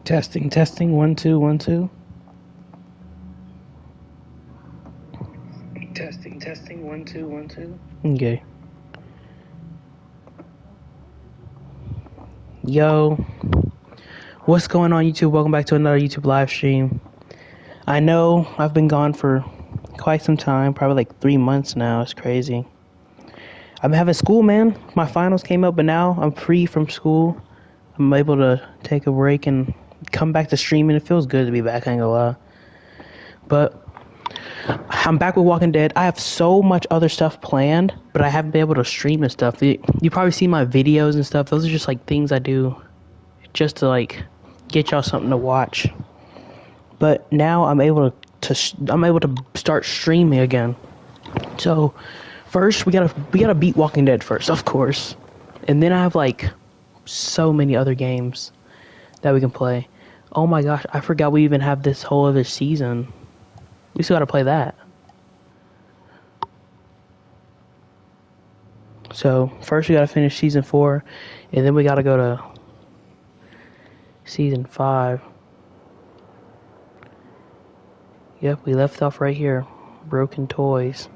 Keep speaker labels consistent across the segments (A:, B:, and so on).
A: Testing, testing, 1 2 1 2. Testing, testing, 1 2 1 2. Okay. Yo, what's going on YouTube? Welcome back to another YouTube live stream. I know I've been gone for quite some time, probably like 3 months now. It's crazy. I've been having school, man. My finals came up, but now I'm free from school. I'm able to take a break and come back to streaming. It feels good to be back, I ain't gonna lie. But I'm back with Walking Dead. I have so much other stuff planned, but I haven't been able to stream and stuff. You probably see my videos and stuff. Those are just like things I do just to like get y'all something to watch. But now I'm able to start streaming again. So first we gotta beat Walking Dead first, of course, and then I have like so many other games that we can play. Oh my gosh, I forgot we even have this whole other season. We still gotta play that. So first we gotta finish season 4, and then we gotta go to season 5. Yep, we left off right here. Broken toys.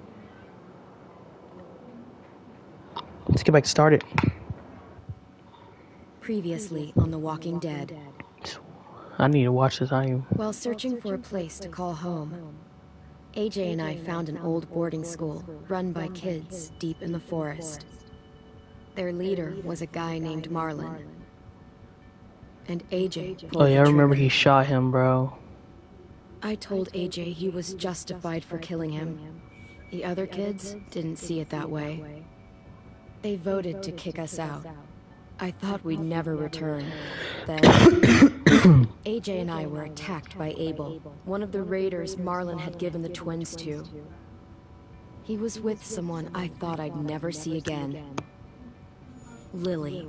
A: Let's get back started.
B: Previously on The Walking Dead.
A: I need to watch this.
B: While searching for a place to call home, AJ and I found an old boarding school run by kids deep in the forest. Their leader was a guy named Marlon. And AJ pulled
A: Oh yeah, I
B: the
A: remember
B: trigger.
A: he shot him, bro.
B: I told AJ he was justified for killing him. The other kids didn't see it that way. They voted to kick us out. I thought we'd never return. Then, AJ and I were attacked by Abel, one of the raiders Marlon had given the twins to. He was with someone I thought I'd never see again. Lily.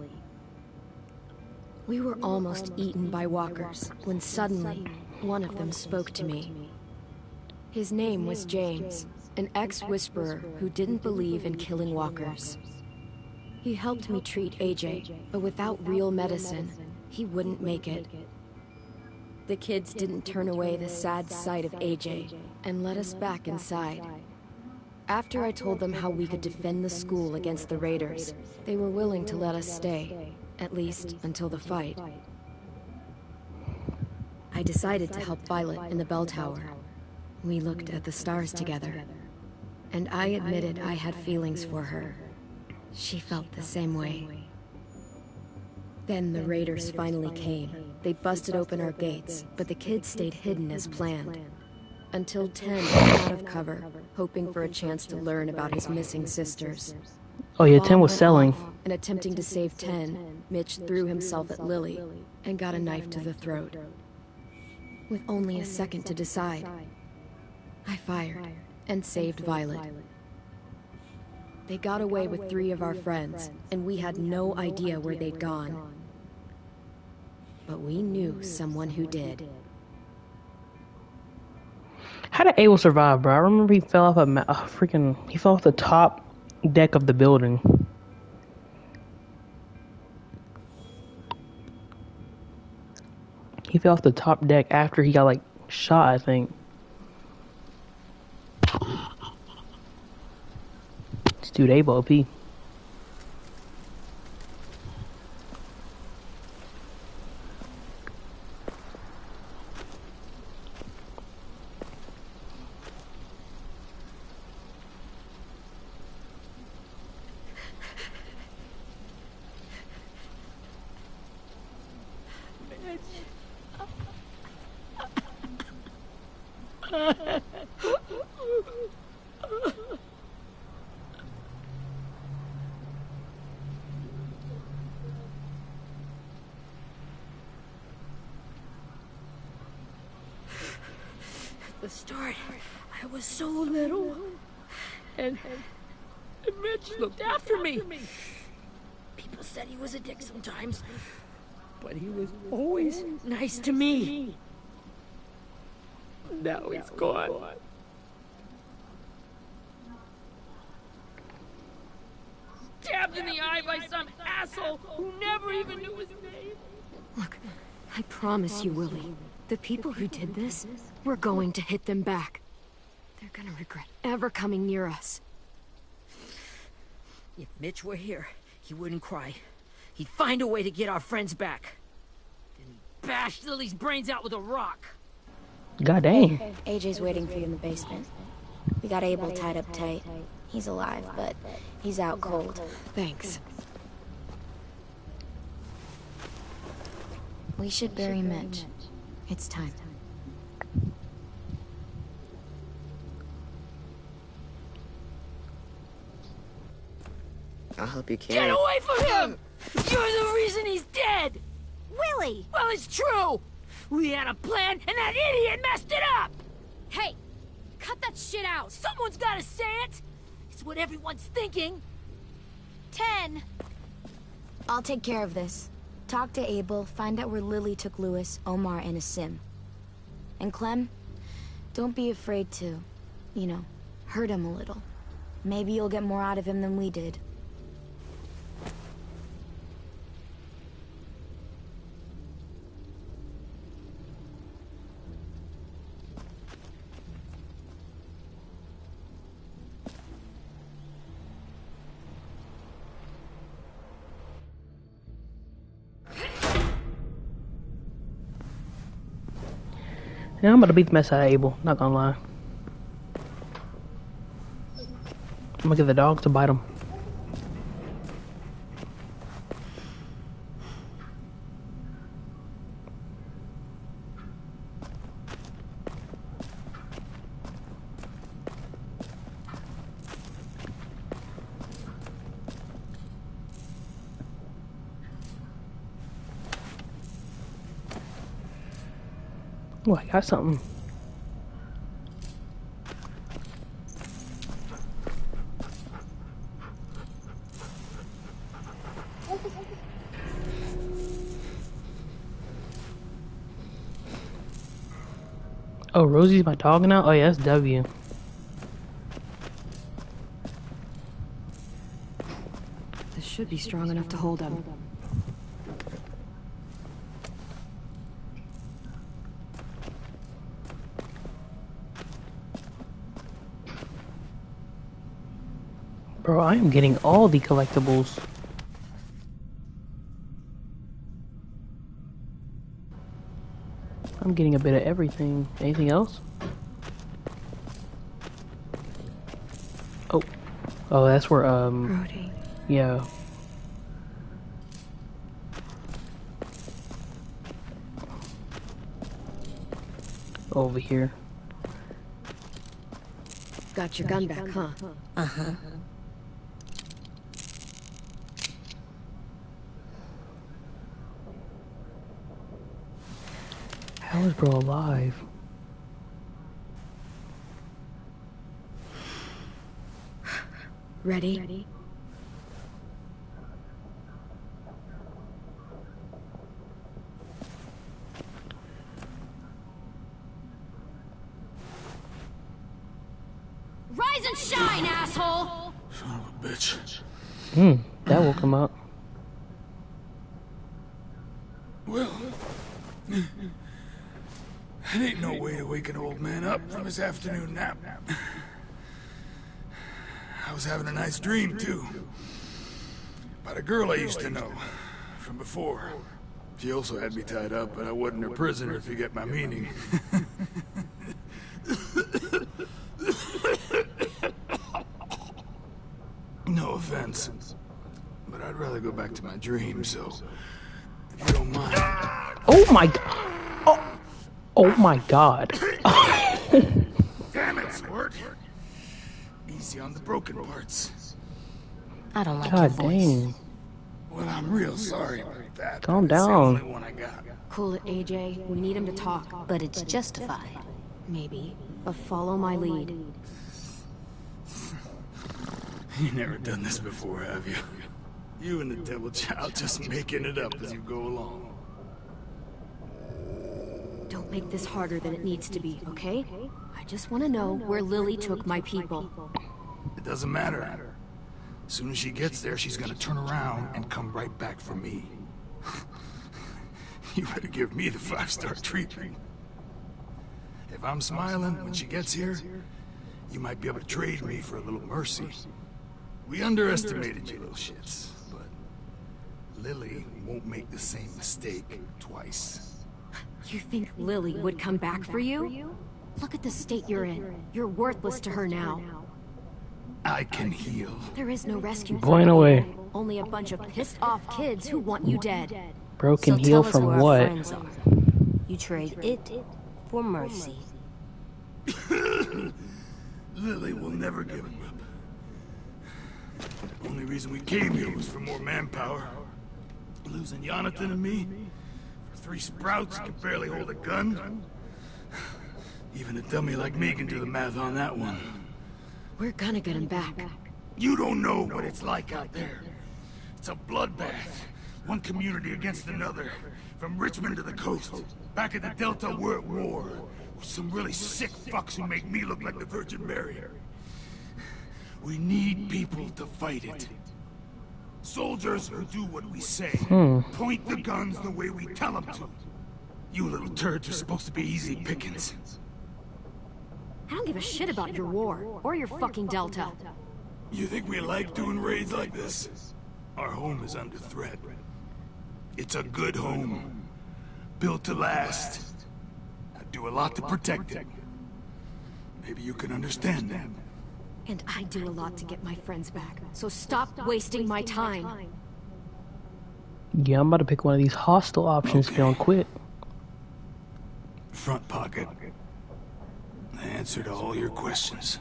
B: We were almost eaten by walkers when suddenly one of them spoke to me. His name was James, an ex-whisperer who didn't believe in killing walkers. He helped me treat AJ, but without real medicine, he wouldn't make it. The kids didn't turn away the sad sight of AJ and let us back inside. After I told them how we could defend the school against the raiders, they were willing to let us stay, at least until the fight. I decided to help Violet in the bell tower. We looked at the stars together, and I admitted I had feelings for her. She felt the same way. Then the raiders finally came. They busted open our gates, but the kids stayed hidden as planned. Until 10 came out of cover, hoping for a chance to learn about his missing sisters.
A: Oh yeah, 10
B: Bomb
A: was
B: went
A: selling.
B: off, and attempting to save 10, Mitch threw himself at Lily and got a knife to the throat. With only a second to decide, I fired and saved Violet. They got away with 3 of our friends, and we had no idea where they'd gone. But we knew someone who did.
A: How did Abel survive, bro? I remember he fell off he fell off the top deck of the building. He fell off the top deck after he got like shot, I think. This dude Abel OP.
C: The start, I was so little, and Mitch looked after me. People said he was a dick sometimes, but he was always nice to me. Now he's gone. Stabbed in the eye by some asshole who never even knew his name.
B: Look, I promise you, Willie. The people who did this, we're going to hit them back. They're gonna regret ever coming near us.
C: If Mitch were here, he wouldn't cry. He'd find a way to get our friends back. Then he'd bash Lily's brains out with a rock.
A: God dang.
D: AJ's waiting for you in the basement. We got Abel tied up tight. He's alive, but he's out cold.
B: Thanks.
D: We should bury Mitch. It's time.
E: I'll help you
C: Get
E: carry.
C: away from him! You're the reason he's dead!
D: Willie!
C: Well, it's true! We had a plan, and that idiot messed it up!
B: Hey! Cut that shit out!
C: Someone's gotta say it! It's what everyone's thinking!
D: 10! I'll take care of this. Talk to Abel, find out where Lily took Lewis, Omar, and Asim. And Clem, don't be afraid to, you know, hurt him a little. Maybe you'll get more out of him than we did.
A: Yeah, I'm about to beat the mess out of Abel, not gonna lie. I'm gonna get the dog to bite him. Oh, I got something. Oh, Rosie's my dog now? Oh yeah, that's W.
B: This should be strong enough to hold him.
A: Bro, I am getting all the collectibles. I'm getting a bit of everything. Anything else? Oh. Oh, that's where,
B: Brody.
A: yeah. Over here.
B: Got your gun back, huh?
C: Uh-huh.
A: How is bro alive?
B: Ready?
F: Rise and shine, asshole!
G: Son of a bitch.
A: That will come up.
G: Well, it ain't no way to wake an old man up from his afternoon nap. I was having a nice dream, too. About a girl I used to know from before. She also had me tied up, but I wasn't her prisoner, if you get my meaning. No offense, but I'd rather go back to my dream, so if you don't mind.
A: Oh my god. Oh my god.
G: Damn it, Squirt. Easy on the broken parts.
D: I don't like
A: God dang.
G: Well, I'm real sorry about that.
A: Calm
G: but it's
A: down.
G: the only one I got.
B: Cool it, AJ. We need him to talk.
D: But it's justified.
B: Maybe. But follow my lead.
G: You never done this before, have you? You and the devil child just making it up as you go along.
B: Don't make this harder than it needs to be, okay? I just want to know where Lily took my people.
G: It doesn't matter. As soon as she gets there, she's gonna turn around and come right back for me. You better give me the 5-star treatment. If I'm smiling when she gets here, you might be able to trade me for a little mercy. We underestimated you little shits, but Lily won't make the same mistake twice.
B: You think Lily would come back for you? Look at the state you're in. You're worthless to her now.
G: I can heal.
B: There is no rescue
A: Boing
B: plan.
A: away.
B: Only a bunch of pissed off kids who want you dead.
A: Broken
E: So
A: heel
E: tell us who
A: from
E: our
A: what?
E: friends are. You trade it for mercy.
G: Lily will never give him up. The only reason we came here was for more manpower. Losing Jonathan and me for 3 sprouts who can barely hold a gun. Even a dummy like me can do the math on that one.
B: We're gonna get him back.
G: You don't know what it's like out there. It's a bloodbath. One community against another. From Richmond to the coast. Back at the Delta, we're at war. With some really sick fucks who make me look like the Virgin Mary. We need people to fight it. Soldiers who do what we say. Point the guns the way we tell them to. You little turds are supposed to be easy pickings.
B: I don't give a shit about your war, or your fucking Delta.
G: You think we like doing raids like this? Our home is under threat. It's a good home. Built to last. I do a lot to protect it. Maybe you can understand that.
B: And I do a lot to get my friends back. So stop wasting my time.
A: Yeah, I'm about to pick one of these hostile options if you don't quit.
G: Front pocket. The answer to all your questions.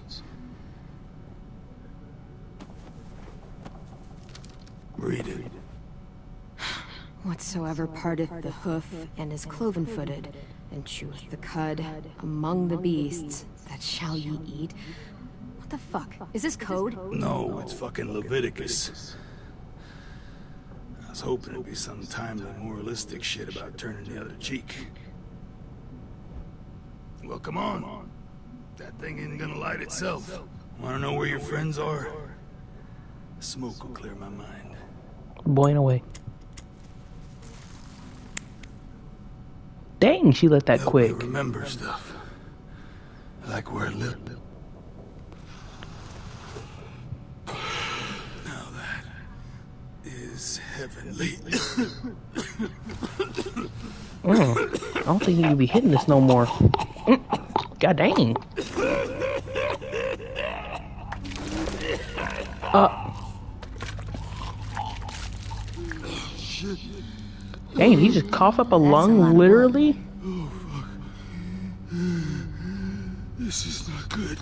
G: Read it.
B: Whatsoever parteth the hoof and is cloven-footed, and cheweth the cud among the beasts, that shall ye eat. What the fuck? Is this code?
G: No, it's fucking Leviticus. I was hoping it'd be some timely moralistic shit about turning the other cheek. Well, come on. That thing isn't gonna light itself. Wanna know where your friends are? Smoke will clear my mind.
A: Boing away. Dang, she let that
G: Help
A: quick.
G: me remember stuff. Like where I lived. Now that is heavenly.
A: I don't think you can be hitting this no more. God dang. Dang, he just coughed up a lung, literally?
G: This is not good.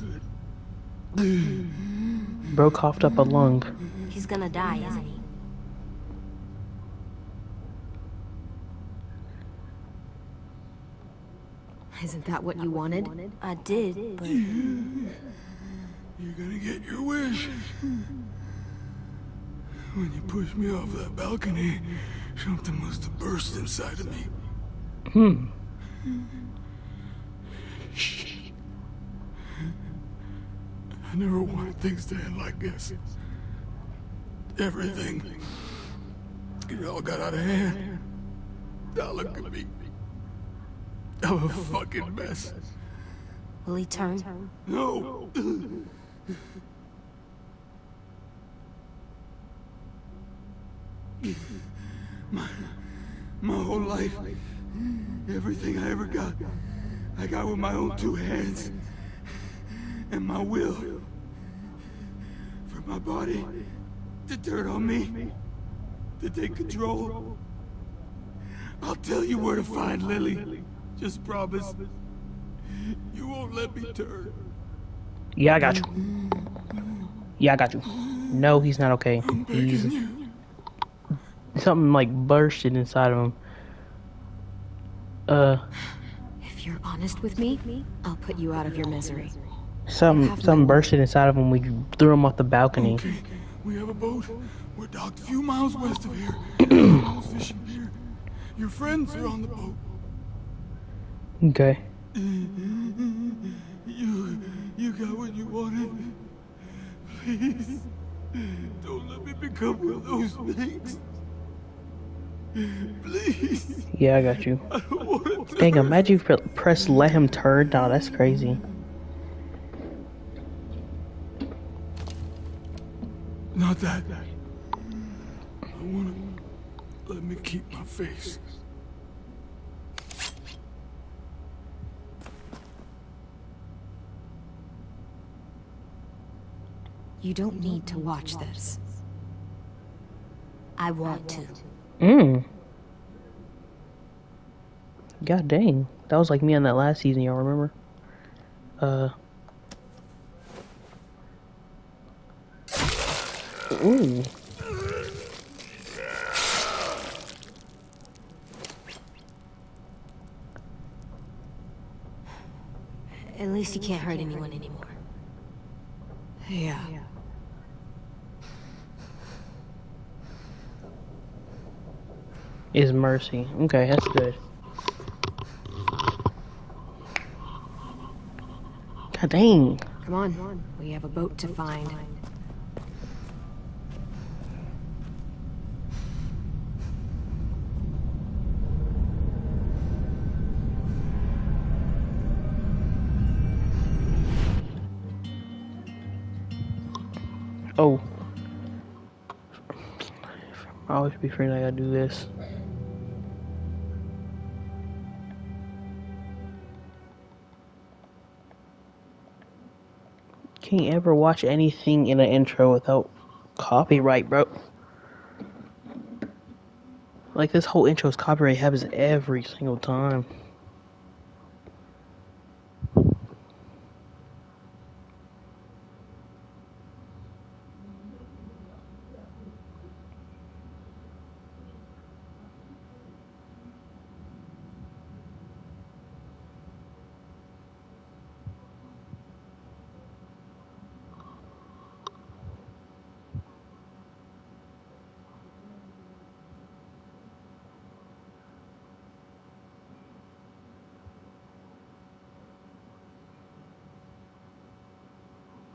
A: Bro coughed up a lung.
E: He's gonna die, isn't he?
B: Isn't that what you wanted?
E: I did, but
G: You're gonna get your wish. When you pushed me off that balcony, something must have burst inside of me. Shit. I never wanted things to end like this. Everything. It all got out of hand. Now look at me. I'm a fucking mess.
E: will he turn?
G: No! My whole life, everything I ever got, I got with my own 2 hands. And my will. For my body to turn on me, to take control. I'll tell you where to find Lily. Just promise. You won't let me turn.
A: Yeah, I got you. Yeah, I got you. No, he's not okay. He's... Something like bursted inside of him.
B: If you're honest with me, I'll put you out of your misery.
A: Something bursted inside of him. We threw him off the balcony.
G: Okay, we have a boat. We're docked a few miles west of here. Miles fishing pier. Your friends are on the boat.
A: Okay.
G: You got what you wanted. Please, don't let me become one of those things. Please.
A: Yeah, I got you.
G: I don't want to.
A: Dang, imagine you press let him turn. No, that's crazy.
G: Not that. I want to let me keep my face.
B: You don't need to watch this.
E: I want to.
A: God dang. That was like me on that last season, y'all remember? Ooh.
E: At least you can't hurt anyone anymore.
B: Yeah.
A: Is mercy. Okay, that's good. God dang.
B: Come on. We have a boat to find.
A: Oh. I always be afraid I gotta do this. Can't ever watch anything in an intro without copyright, bro. Like, this whole intro's copyright happens every single time.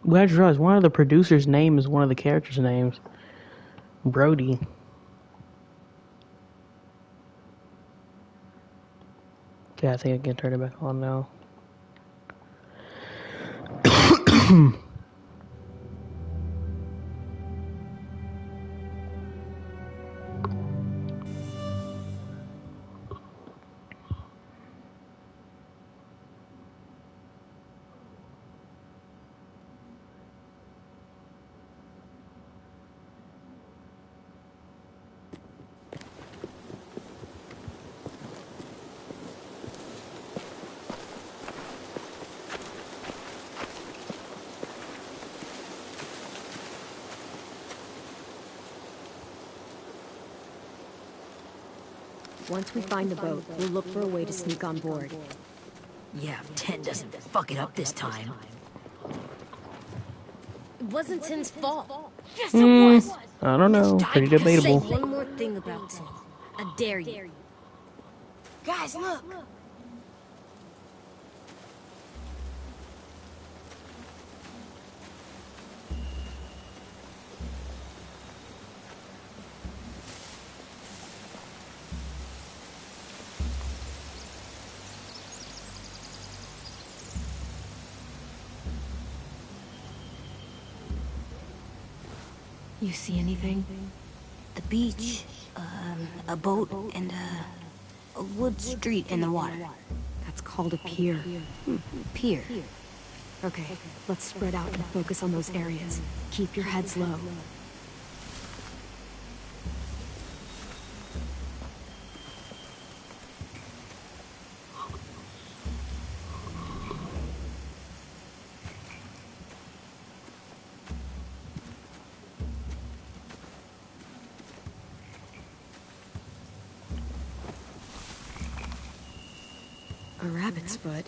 A: Well, I just realized one of the producers' name is one of the characters' names. Brody. Okay, I think I can turn it back on now.
B: Once we find the boat, we'll look for a way to sneak on board.
C: Yeah, if 10 doesn't fuck it up this time.
E: It wasn't Tin's fault.
C: Yes, it was!
A: I don't know. Pretty
E: Say
A: debatable.
E: one more thing about Tin. I dare you.
D: Guys, look!
B: You see anything?
E: The beach, a boat, and a wood street in the water.
B: That's called a pier.
E: Pier.
B: Okay, let's spread out and focus on those areas. Keep your heads low. A rabbit's foot.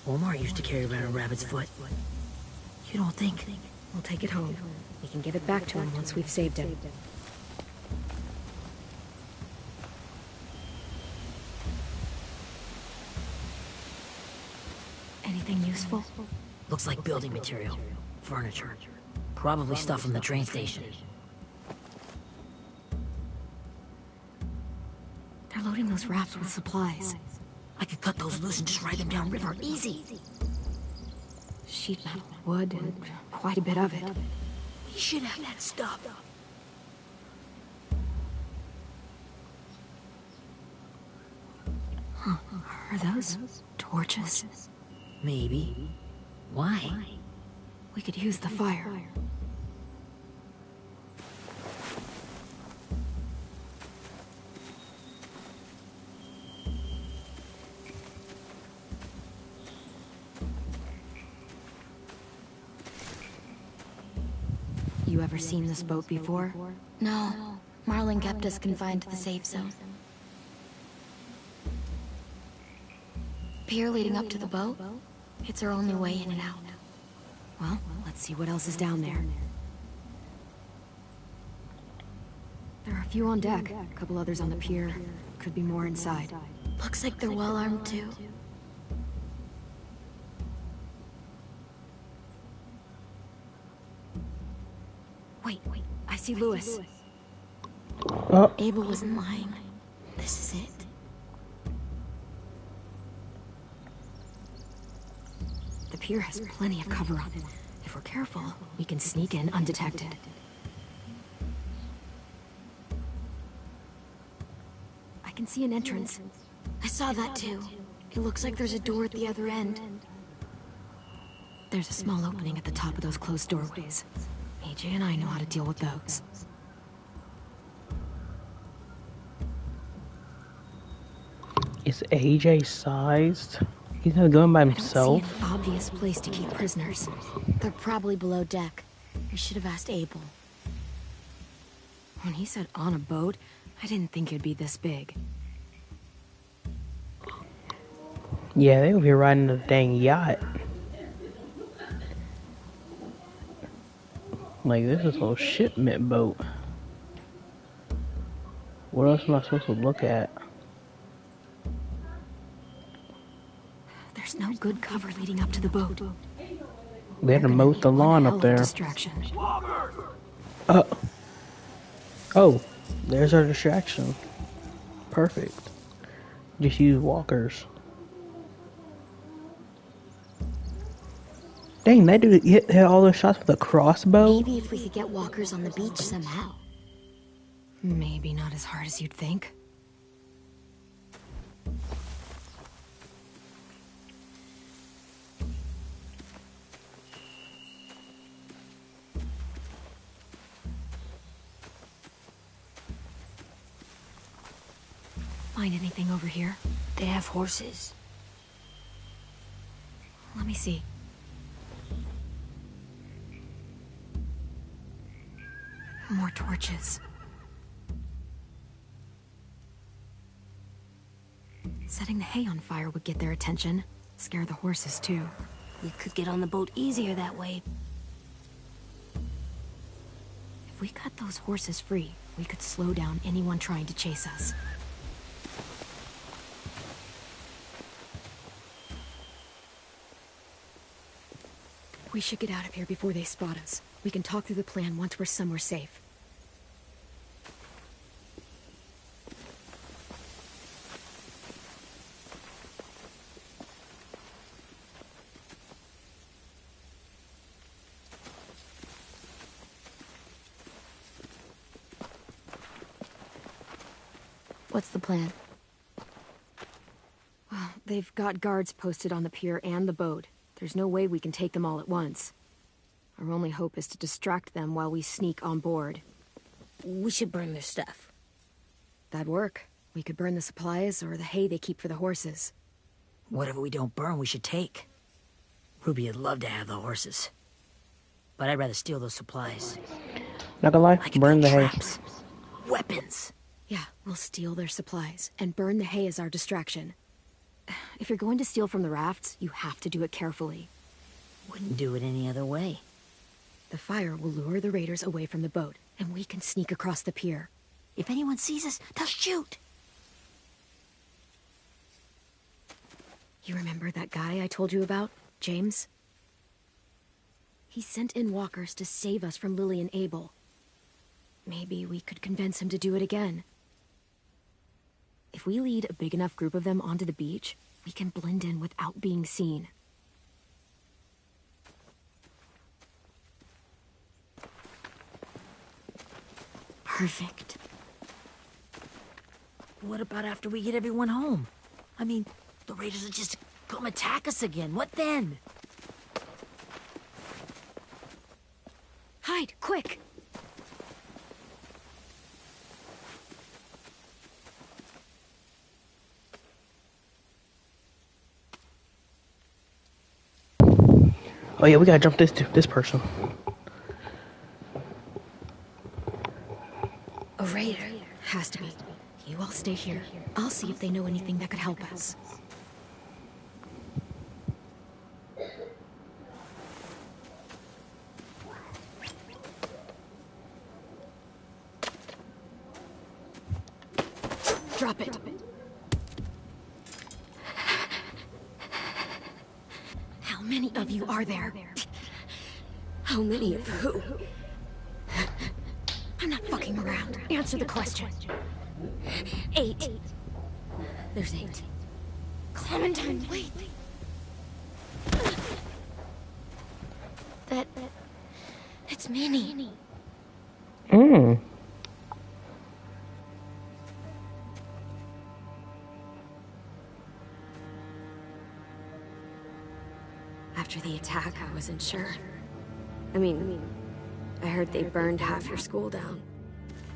C: Omar used to carry around a rabbit's foot. You don't think?
B: We'll take it home. We can give it back to him once we've saved him. Anything useful?
C: Looks like building material. Furniture. Probably stuff from the train station. They're loading those rafts with supplies.
E: I could cut those loose and just ride them downriver. Easy.
C: Sheet metal, wood, and quite a bit of it.
E: We should have that stuff.
C: Huh. Are those torches?
E: Maybe. Why?
C: We could use the fire. You ever seen this boat before?
D: No. Marlin kept us confined to the safe zone. Pier leading up to the boat? It's our only way in and out.
C: Well, let's see what else is down there. There are a few on deck, a couple others on the pier. Could be more inside.
D: Looks like they're well armed too.
C: Wait, I see Lewis.
A: Oh,
D: Abel wasn't lying. This is it.
C: The pier has plenty of cover on it. If we're careful, we can sneak in undetected. I can see an entrance.
D: I saw that too. It looks like there's a door at the other end.
C: There's a small opening at the top of those closed doorways. AJ and I know how to deal with those.
A: is AJ sized? He's not going by
C: I don't
A: himself.
C: see an obvious place to keep prisoners.
D: They're probably below deck. We should have asked Abel.
C: When he said on a boat, I didn't think it'd be this big.
A: Yeah, they would be riding a dang yacht. Like, this is a whole shipment boat. What else am I supposed to look at?
C: There's no good cover leading up to the boat.
A: They had to mow the lawn up there.
C: Distraction.
A: Oh, there's our distraction. Perfect. Just use walkers. Dang, that dude hit all those shots with a crossbow?
D: Maybe if we could get walkers on the beach somehow.
C: Maybe not as hard as you'd think. Find anything over here?
E: They have horses.
C: Let me see. More torches. Setting the hay on fire would get their attention. Scare the horses, too.
E: We could get on the boat easier that way.
C: If we cut those horses free, we could slow down anyone trying to chase us. We should get out of here before they spot us. We can talk through the plan once we're somewhere safe.
D: What's the plan?
C: Well, they've got guards posted on the pier and the boat. There's no way we can take them all at once. Our only hope is to distract them while we sneak on board.
E: We should burn their stuff.
C: That'd work. We could burn the supplies or the hay they keep for the horses.
E: Whatever we don't burn, we should take. Ruby'd love to have the horses. But I'd rather steal those supplies.
A: Not gonna lie,
E: I could
A: burn
E: build
A: the hay.
E: traps. Weapons.
C: Yeah, we'll steal their supplies and burn the hay as our distraction. If you're going to steal from the rafts, you have to do it carefully.
E: Wouldn't do it any other way.
C: The fire will lure the raiders away from the boat, and we can sneak across the pier.
E: If anyone sees us, they'll shoot.
C: You remember that guy I told you about, James? He sent in walkers to save us from Lily and Abel. Maybe we could convince him to do it again.
B: If we lead a big enough group of them onto the beach, we can blend in without being seen. Perfect.
E: What about after we get everyone home? I mean, the raiders will just come attack us again. What then?
B: Hide, quick!
A: Oh yeah, we gotta jump this person.
B: A raider. Has to be. You all stay here. I'll see if they know anything that could help us. Drop it. How many of you are there? How many of who? I'm not fucking around. Answer the question. 8. There's 8. Clementine, wait. It's Minnie. After the attack, I wasn't sure. I mean, I heard they burned half your school down.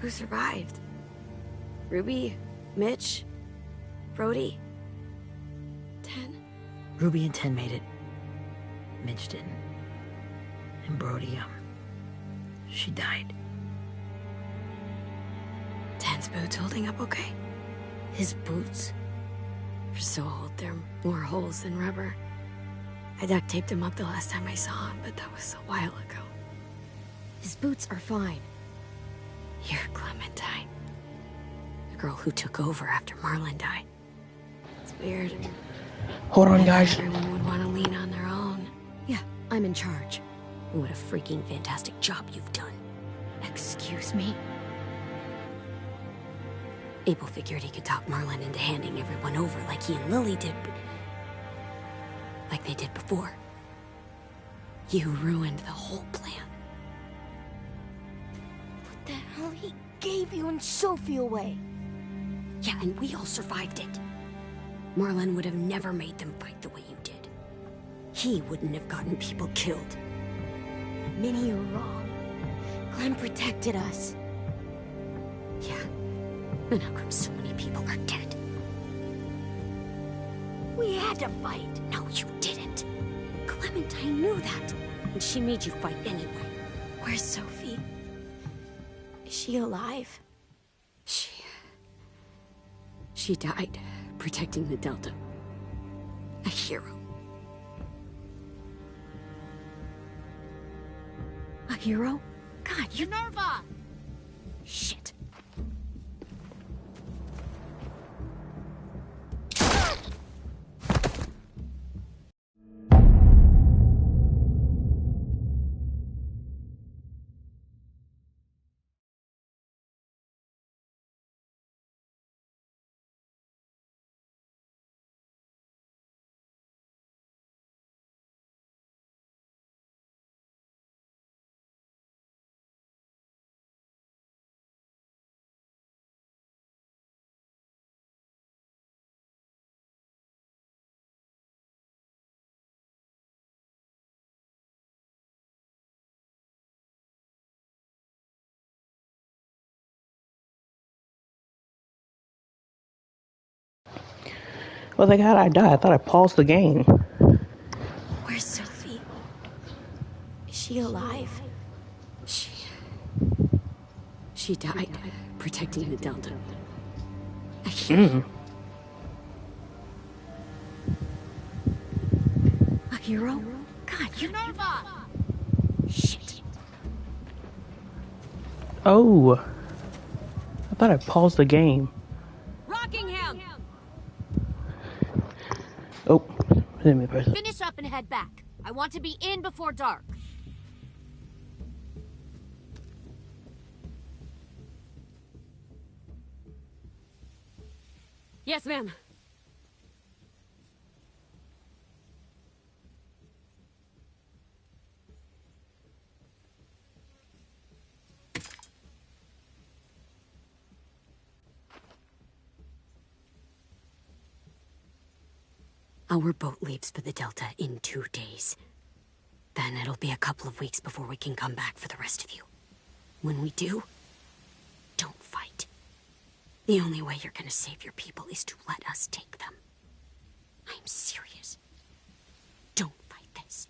B: Who survived? Ruby? Mitch? Brody? 10?
E: Ruby and 10 made it. Mitch didn't. And Brody, she died.
B: 10's boots holding up okay?
E: His boots?
B: They're so old, there are more holes than rubber. I duct taped him up the last time I saw him, but that was a while ago. His boots are fine. You're Clementine. The girl who took over after Marlon died. It's weird.
A: Hold on, guys.
B: Everyone would want to lean on their own. Yeah, I'm in charge. What a freaking fantastic job you've done. Excuse me? Abel figured he could talk Marlon into handing everyone over like he and Lily did, but... like they did before. You ruined the whole plan.
D: What the hell? He gave you and Sophie away.
B: Yeah, and we all survived it. Marlon would have never made them fight the way you did. He wouldn't have gotten people killed.
D: Minnie, you're wrong. Clem protected us.
B: Yeah. And how come so many people are dead?
D: We had to fight.
B: No, you didn't. Clementine knew that. And she made you fight anyway.
D: Where's Sophie? Is she alive?
B: She died protecting the Delta. A hero. A hero? God, you...
F: Minerva!
B: Shit.
A: Well, like, how'd I die? I thought I paused the game.
D: Where's Sophie? Is she alive?
B: She died protecting the Delta. A hero. A hero? God, you...
F: Minerva!
B: Shit.
A: Oh. I thought I paused the game.
F: Rockingham!
A: Oh. Let me press it.
F: Finish up and head back. I want to be in before dark. Yes, ma'am. Our boat leaves for the Delta in 2 days. Then it'll be a couple of weeks before we can come back for the rest of you. When we do, don't fight. The only way you're gonna save your people is to let us take them. I'm serious. Don't fight this.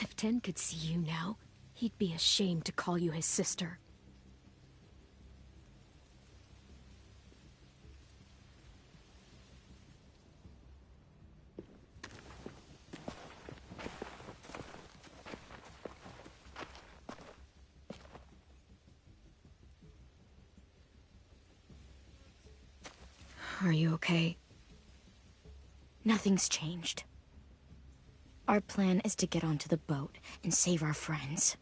F: If Tin could see you now, he'd be ashamed to call you his sister. Are you okay?
D: Nothing's changed. Our plan is to get onto the boat and save our friends.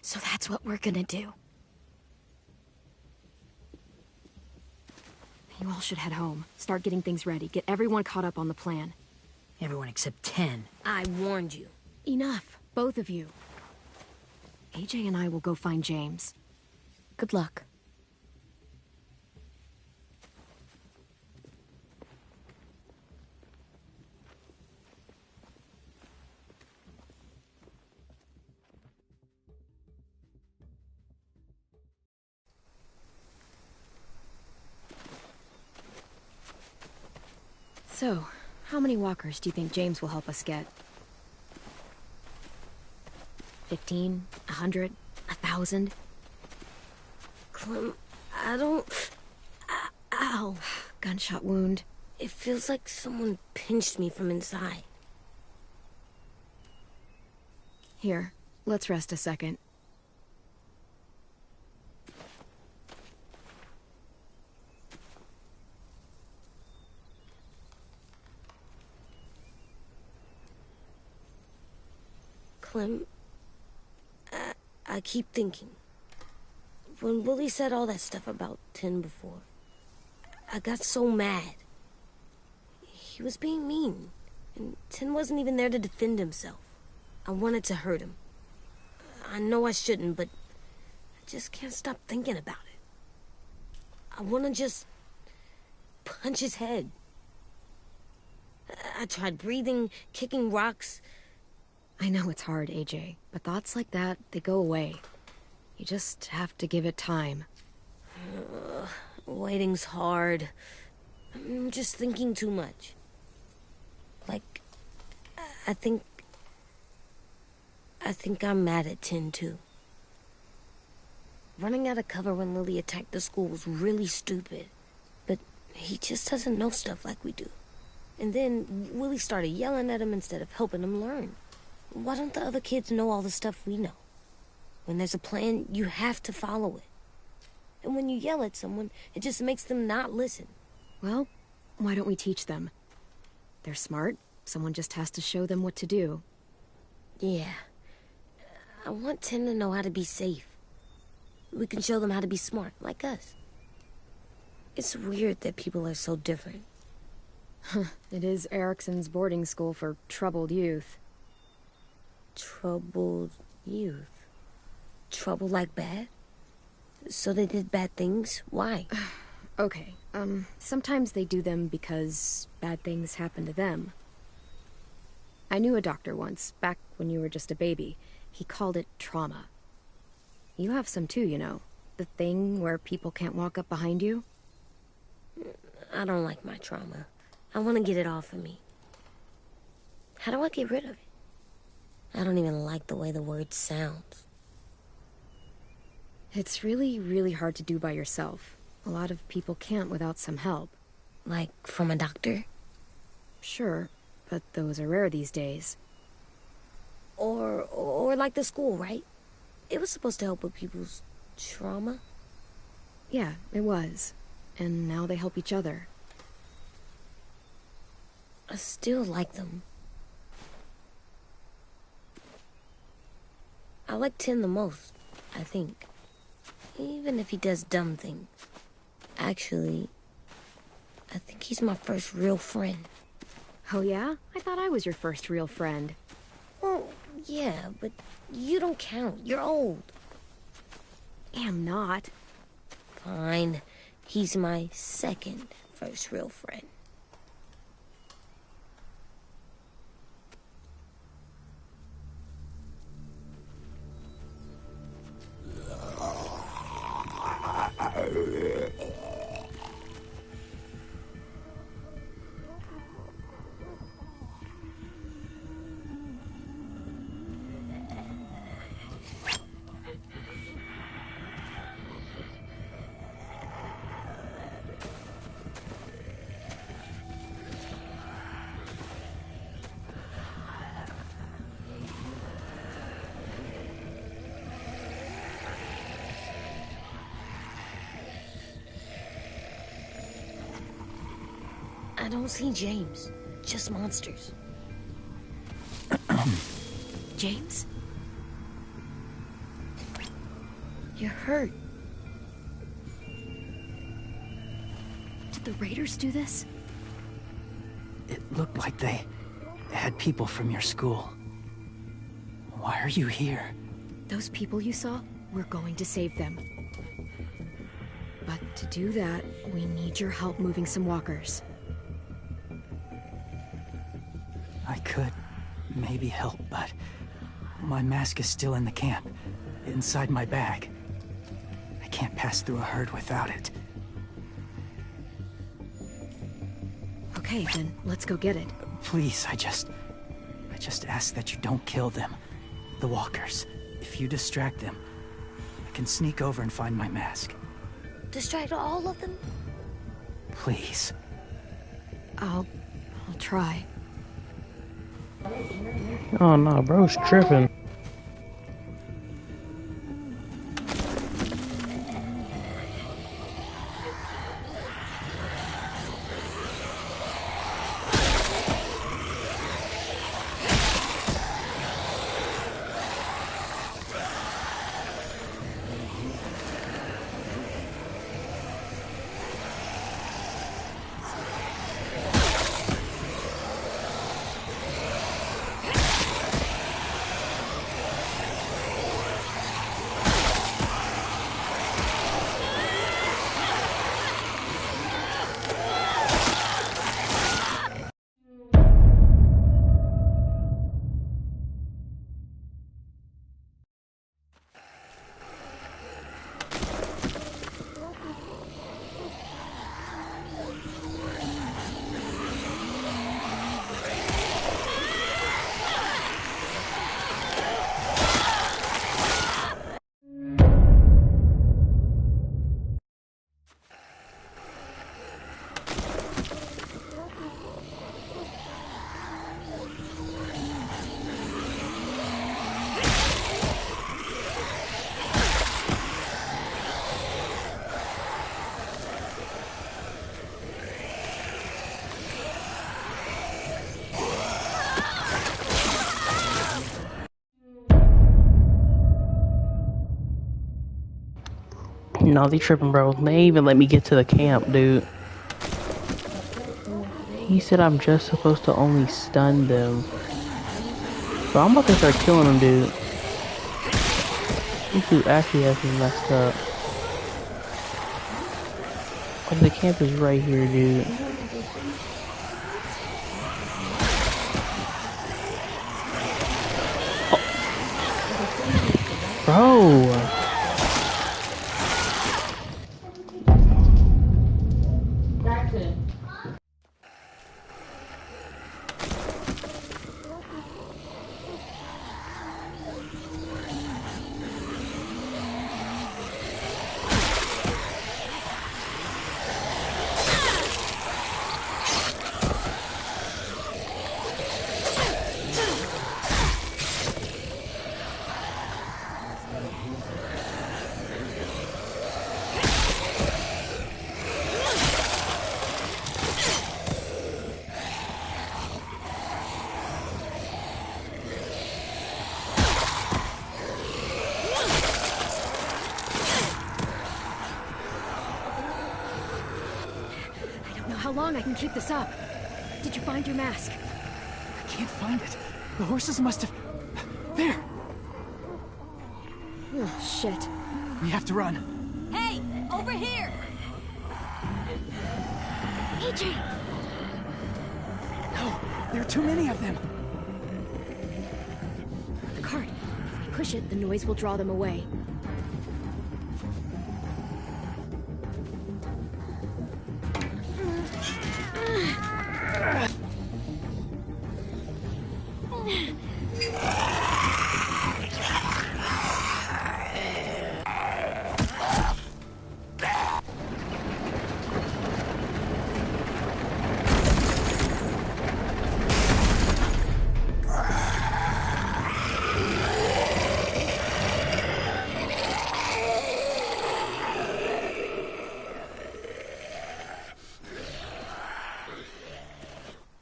D: So that's what we're gonna do.
B: You all should head home. Start getting things ready. Get everyone caught up on the plan.
E: Everyone except 10.
F: I warned you.
B: Enough, both of you. AJ and I will go find James.
D: Good luck.
B: So, how many walkers do you think James will help us get? 15? 100? 1,000?
C: Clem, I don't... Ow.
B: Gunshot wound.
C: It feels like someone pinched me from inside.
B: Here, let's rest a second.
C: Clem, I keep thinking. When Willie said all that stuff about Tin before, I got so mad. He was being mean, and Tin wasn't even there to defend himself. I wanted to hurt him. I know I shouldn't, but I just can't stop thinking about it. I want to just punch his head. I tried breathing, kicking rocks.
B: I know it's hard, AJ, but thoughts like that, they go away. You just have to give it time.
C: Waiting's hard. I'm just thinking too much. Like, I think I'm mad at Tin, too. Running out of cover when Lily attacked the school was really stupid. But he just doesn't know stuff like we do. And then Willie started yelling at him instead of helping him learn. Why don't the other kids know all the stuff we know? When there's a plan, you have to follow it. And when you yell at someone, it just makes them not listen.
B: Well, why don't we teach them? They're smart. Someone just has to show them what to do.
C: Yeah. I want Tin to know how to be safe. We can show them how to be smart, like us. It's weird that people are so different.
B: It is Erickson's boarding school for troubled youth.
C: Troubled youth? Trouble like bad? So they did bad things? Why?
B: Okay, sometimes they do them because bad things happen to them. I knew a doctor once, back when you were just a baby. He called it trauma. You have some too, you know. The thing where people can't walk up behind you.
C: I don't like my trauma. I want to get it off of me. How do I get rid of it? I don't even like the way the word sounds.
B: It's really, really hard to do by yourself. A lot of people can't without some help.
C: Like, from a doctor?
B: Sure, but those are rare these days.
C: Or like the school, right? It was supposed to help with people's trauma.
B: Yeah, it was. And now they help each other.
C: I still like them. I like Tin the most, I think. Even if he does dumb things. Actually, I think he's my first real friend.
B: Oh yeah? I thought I was your first real friend.
C: Well, yeah, but you don't count. You're old.
B: Am not.
C: Fine. He's my second first real friend. I don't see James. Just monsters.
B: James?
C: You're hurt.
B: Did the Raiders do this?
H: It looked like they had people from your school. Why are you here?
B: Those people you saw? We're going to save them. But to do that, we need your help moving some walkers.
H: I could maybe help, but my mask is still in the camp, inside my bag. I can't pass through a herd without it.
B: Okay, then let's go get it.
H: Please, I just ask that you don't kill them. The walkers. If you distract them, I can sneak over and find my mask.
C: Distract all of them?
H: Please.
B: I'll try.
A: Oh no, bro's tripping. No, they tripping, bro. They ain't even let me get to the camp, dude. He said I'm just supposed to only stun them. Bro, I'm about to start killing them, dude. This dude actually has me messed up. But the camp is right here, dude. Oh. Bro.
B: long I can keep this up. Did you find your mask?
H: I can't find it. The horses must have... There!
B: Oh, shit.
H: We have to run.
F: Hey! Over here!
B: AJ!
H: No, there are too many of them.
B: The cart. If we push it, the noise will draw them away.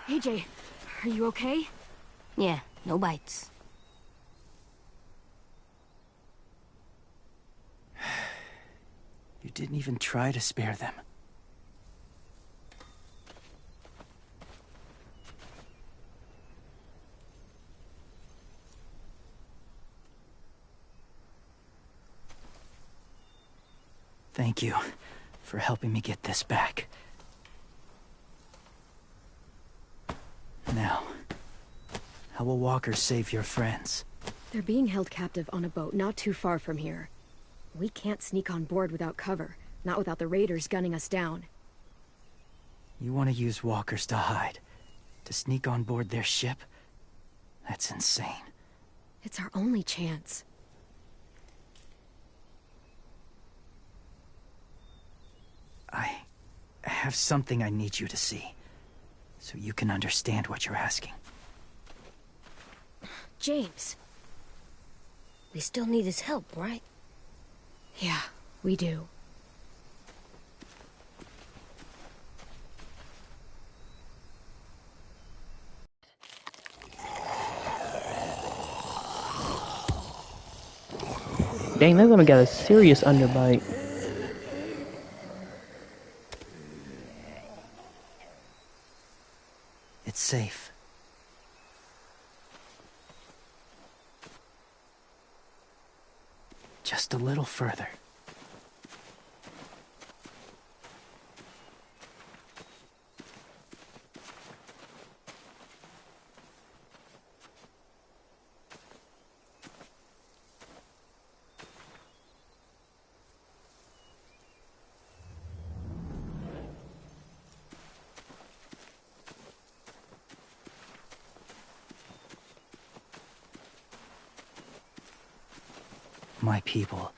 B: AJ, are you okay?
F: Yeah, no bites.
H: You didn't even try to spare them. Thank you for helping me get this back. Now, how will Walker save your friends?
B: They're being held captive on a boat not too far from here. We can't sneak on board without cover, not without the raiders gunning us down.
H: You want to use walkers to hide? To sneak on board their ship? That's insane.
B: It's our only chance.
H: I have something I need you to see, so you can understand what you're asking.
B: James.
F: We still need his help, right?
B: Yeah, we do.
A: Dang, that's gonna get a serious underbite.
H: It's safe. Just a little further. My people,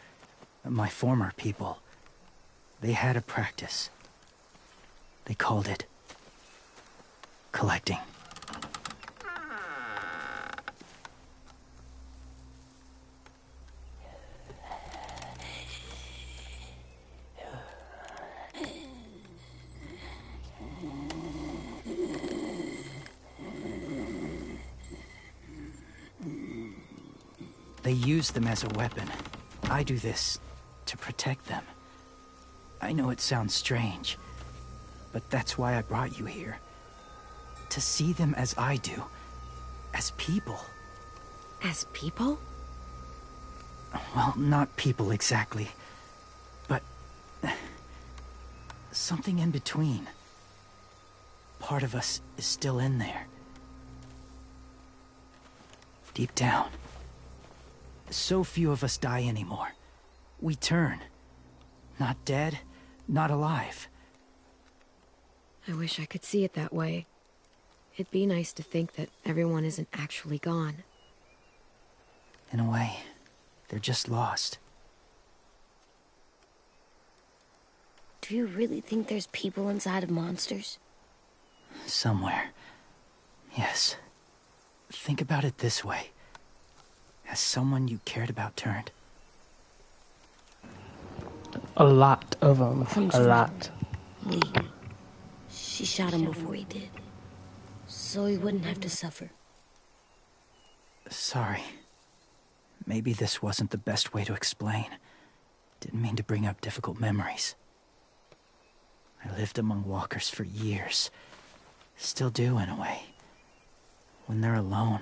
H: my former people, they had a practice. They called it collecting. They use them as a weapon. I do this to protect them. I know it sounds strange, but that's why I brought you here. To see them as I do. As people.
B: As people?
H: Well, not people exactly, but something in between. Part of us is still in there. Deep down. So few of us die anymore. We turn. Not dead, not alive.
B: I wish I could see it that way. It'd be nice to think that everyone isn't actually gone.
H: In a way, they're just lost.
F: Do you really think there's people inside of monsters?
H: Somewhere. Yes. Think about it this way. Has someone you cared about turned?
A: A lot of them. A lot.
F: Lee. She shot him before he did. So he wouldn't have to suffer.
H: Sorry. Maybe this wasn't the best way to explain. Didn't mean to bring up difficult memories. I lived among walkers for years. Still do, in a way. When they're alone,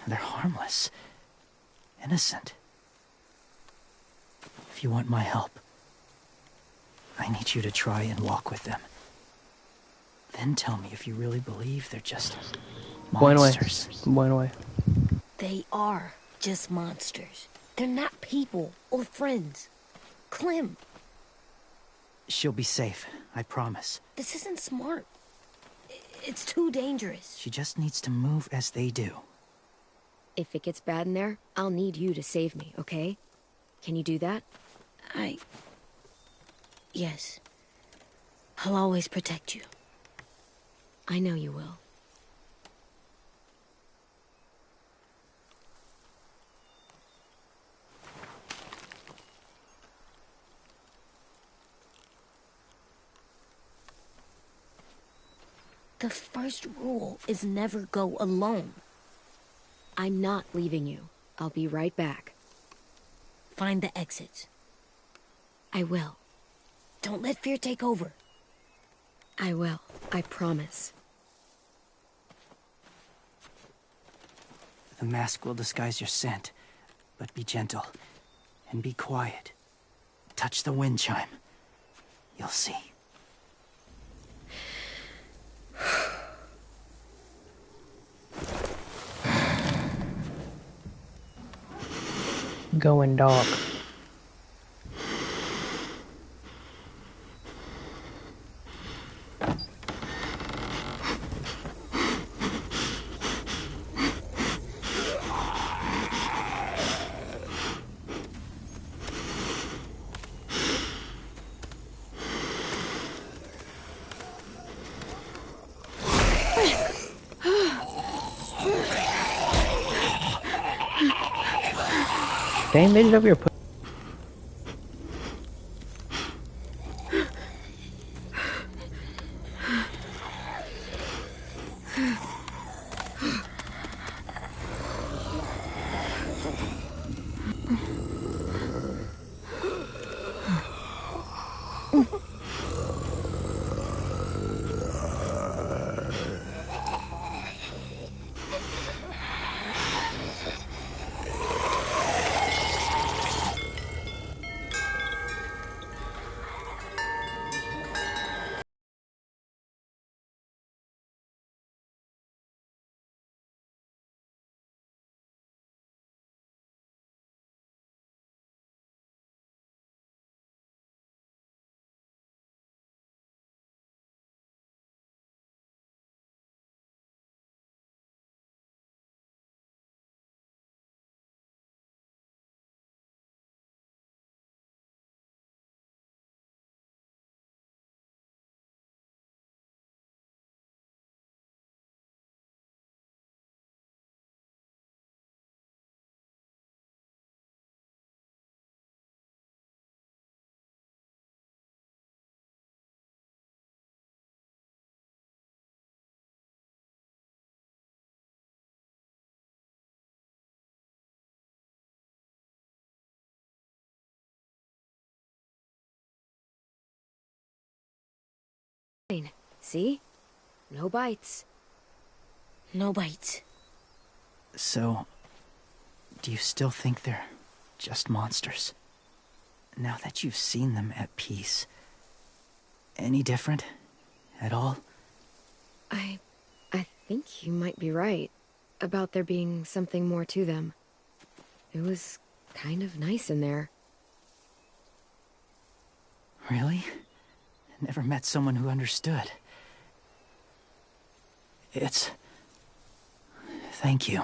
H: they're harmless. Innocent. If you want my help, I need you to try and walk with them. Then tell me if you really believe they're just monsters.
A: Point away.
C: They are just monsters. They're not people or friends. Clem,
H: She'll be safe, I promise.
C: this isn't smart. It's too dangerous.
H: She just needs to move as they do.
B: If it gets bad in there, I'll need you to save me, okay? Can you do that?
C: Yes. I'll always protect you.
B: I know you will.
C: The first rule is never go alone.
B: I'm not leaving you. I'll be right back.
C: Find the exits.
B: I will.
C: Don't let fear take over.
B: I will. I promise.
H: The mask will disguise your scent, but be gentle and be quiet. Touch the wind chime. You'll see.
A: Going dark. Dang, they did over your
B: See? No bites.
C: No bites.
H: So, do you still think they're just monsters? Now that you've seen them at peace, any different at all?
B: I think you might be right about there being something more to them. It was kind of nice in there.
H: Really? Never met someone who understood. Thank you.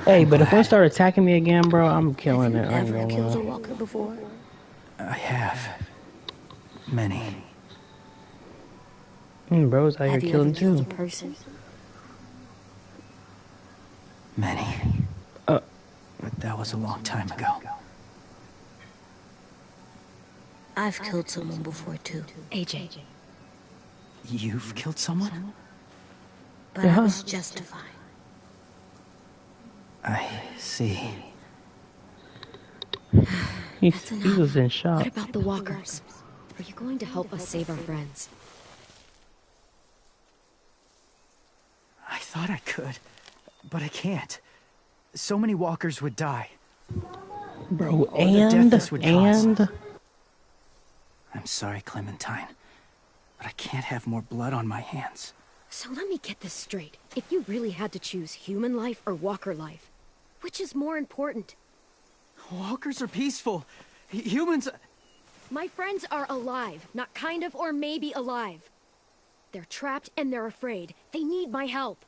A: Hey, but if one start attacking me again, bro, I'm killing it. I ain't
C: Ever
A: gonna
C: killed a
A: lie.
C: walker before?
H: I have. Many.
A: Bro's out here
C: Have you
A: killing
C: ever killed a
A: too.
C: person?
H: Many.
A: Uh.
H: But that was a long time ago.
C: I've killed someone before too.
B: AJ.
H: You've killed someone?
C: But I was justified.
H: I see.
A: He was in
B: What
A: shock.
B: about the walkers? Are you going to help us save our friends?
H: I thought I could, but I can't. So many walkers would die.
A: Bro,
H: Or the death this would cause.
A: and...
H: I'm sorry, Clementine, but I can't have more blood on my hands.
B: So let me get this straight. If you really had to choose human life or walker life, which is more important?
H: Walkers are peaceful. Humans...
B: My friends are alive, not kind of or maybe alive. They're trapped and they're afraid. They need my help.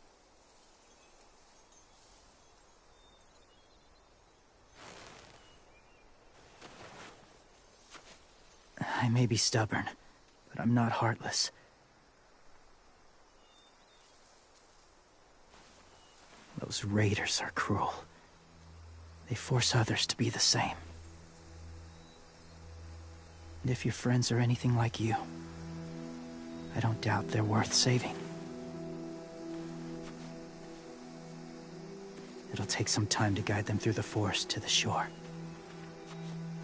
H: I may be stubborn, but I'm not heartless. Those raiders are cruel. They force others to be the same. And if your friends are anything like you, I don't doubt they're worth saving. It'll take some time to guide them through the forest to the shore.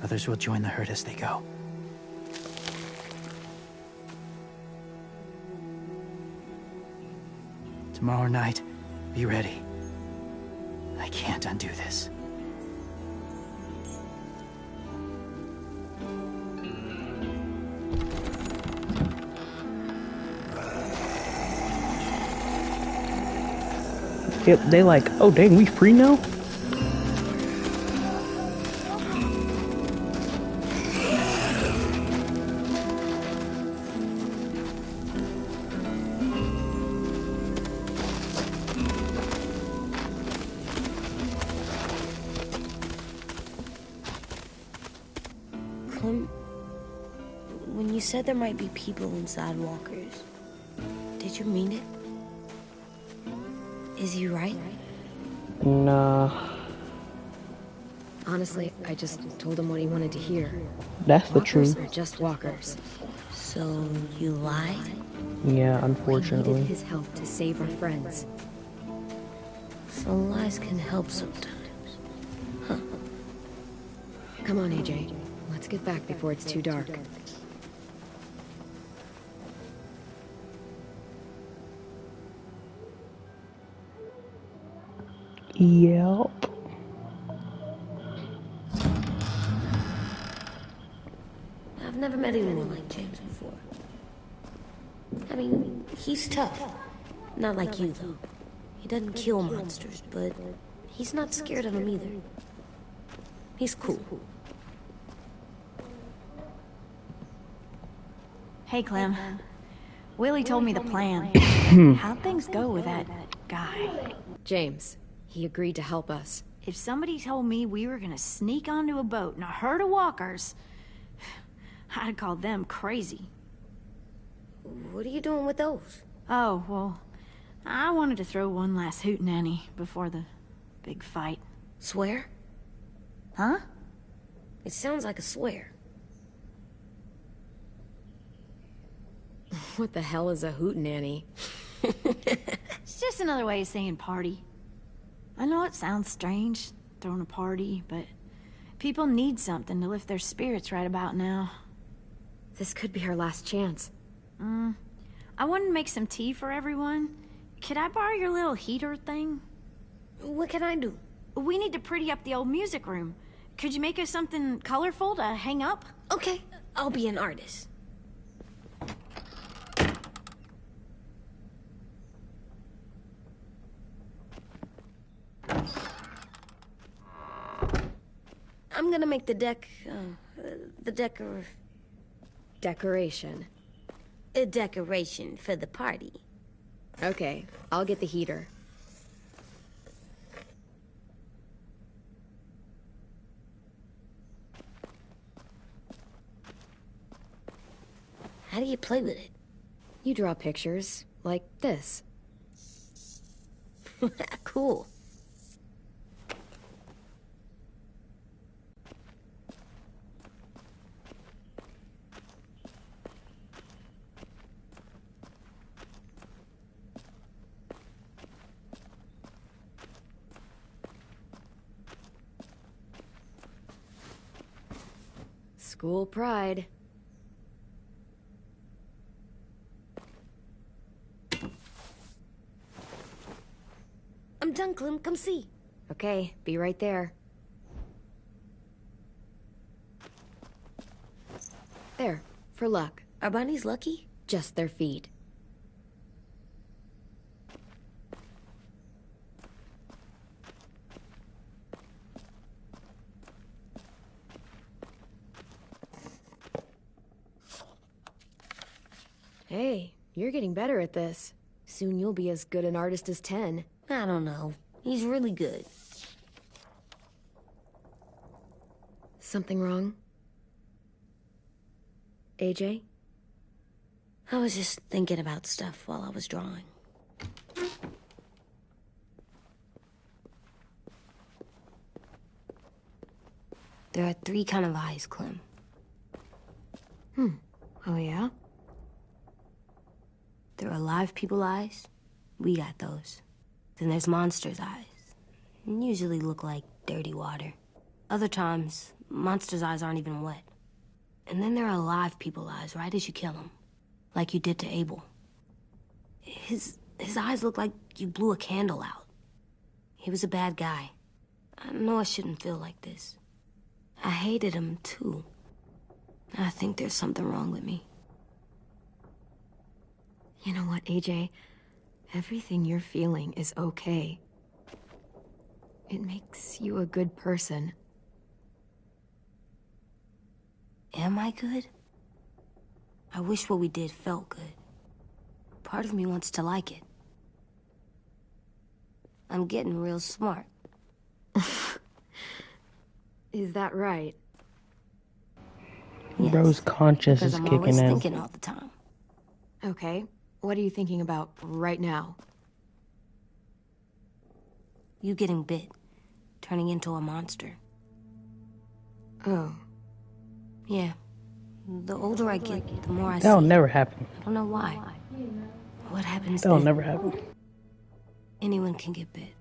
H: Others will join the herd as they go. Tomorrow night, be ready. I can't undo this.
A: Yep, they like, oh dang, we free now?
I: Clem, when you said there might be people inside walkers, did you mean it? Is he right?
A: Nah.
B: Honestly, I just told him what he wanted to hear.
A: That's the
B: Walkers
A: truth.
B: are just walkers.
I: So you lied?
A: Yeah,
B: I
A: unfortunately.
B: needed his help to save our friends.
I: So lies can help sometimes. Huh.
B: Come on, AJ. Let's get back before it's too dark.
A: Yep.
I: I've never met anyone like James before. I mean, he's tough. Not like you, though. He doesn't kill monsters, but he's not scared of them either. He's cool.
J: Hey, Clem. Willie told me the plan. How'd things go with that guy?
B: James, he agreed to help us.
J: If somebody told me we were gonna sneak onto a boat in a herd of walkers, I'd call them crazy.
I: What are you doing with those?
J: Oh, well, I wanted to throw one last hootenanny before the big fight.
I: Swear?
J: Huh?
I: It sounds like a swear.
B: What the hell is a hootenanny?
J: It's just another way of saying party. I know it sounds strange, throwing a party, but people need something to lift their spirits right about now.
B: This could be our last chance.
J: I wanted to make some tea for everyone. Could I borrow your little heater thing?
I: What can I do?
J: We need to pretty up the old music room. Could you make us something colorful to hang up?
I: Okay, I'll be an artist. I'm gonna make the
B: Decoration.
I: a decoration for the party.
B: Okay, I'll get the heater.
I: How do you play with it?
B: You draw pictures, like this.
I: Cool.
B: School pride.
I: on, Clem, come see.
B: Okay, be right there. There, for luck.
I: Are bunnies lucky?
B: Just their feet. Hey, you're getting better at this. Soon you'll be as good an artist as 10.
I: I don't know. He's really good.
B: Something wrong? AJ?
I: I was just thinking about stuff while I was drawing. There are 3 kind of eyes, Clem.
B: Oh yeah?
I: There are live people eyes. We got those. Then there's monsters' eyes. Usually look like dirty water. Other times, monsters' eyes aren't even wet. And then there are live people eyes right as you kill them. Like you did to Abel. His eyes look like you blew a candle out. He was a bad guy. I know I shouldn't feel like this. I hated him, too. I think there's something wrong with me.
B: You know what, AJ? Everything you're feeling is okay. It makes you a good person.
I: Am I good? I wish what we did felt good. Part of me wants to like it. I'm getting real smart.
B: Is that right?
I: Yes,
A: Bro's conscience
I: because
A: is
I: I'm
A: kicking
I: always
A: in.
I: thinking all the time.
B: Okay. What are you thinking about right now?
I: You getting bit, turning into a monster.
B: Oh.
I: Yeah. The older I get, the more I see.
A: That'll never happen.
I: I don't know why. What happens
A: That'll
I: then?
A: never happen.
I: Anyone can get bit.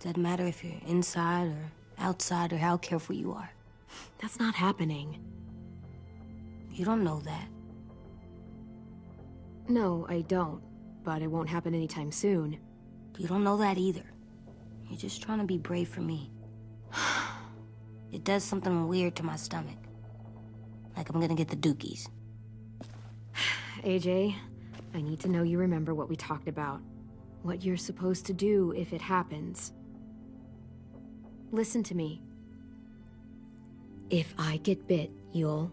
I: Doesn't matter if you're inside or outside or how careful you are.
B: That's not happening.
I: You don't know that.
B: No, I don't. But it won't happen anytime soon.
I: You don't know that either. You're just trying to be brave for me. It does something weird to my stomach. Like I'm gonna get the dookies.
B: AJ, I need to know you remember what we talked about. What you're supposed to do if it happens. Listen to me. If I get bit, you'll...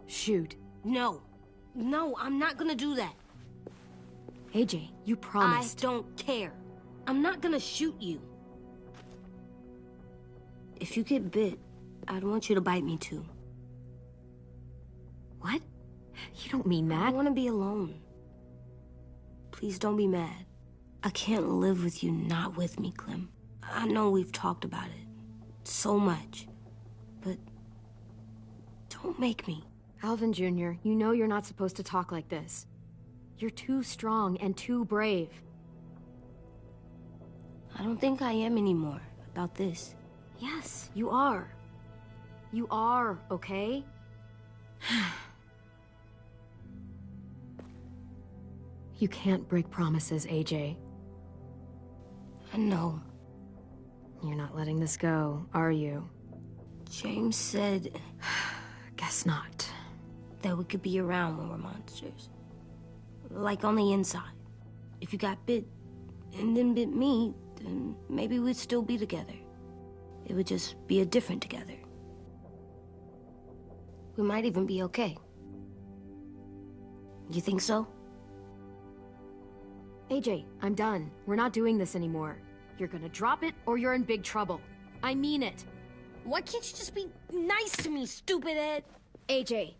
B: shoot.
I: No. No, I'm not gonna do that.
B: AJ, you promised.
I: I don't care. I'm not gonna shoot you. If you get bit, I'd want you to bite me too.
B: What? You don't mean that.
I: I want to be alone. Please don't be mad. I can't live with you not with me, Clem. I know we've talked about it so much, but don't make me.
B: Alvin Jr., you know you're not supposed to talk like this. You're too strong and too brave.
I: I don't think I am anymore about this.
B: Yes, you are. You are, okay? You can't break promises, AJ.
I: I know.
B: You're not letting this go, are you?
I: James said
B: Guess not.
I: that we could be around when we're monsters. Like on the inside. If you got bit and then bit me, then maybe we'd still be together. It would just be a different together. We might even be okay. You think so?
B: AJ, I'm done. We're not doing this anymore. You're gonna drop it or you're in big trouble. I mean it.
I: Why can't you just be nice to me, stupid Ed?
B: AJ.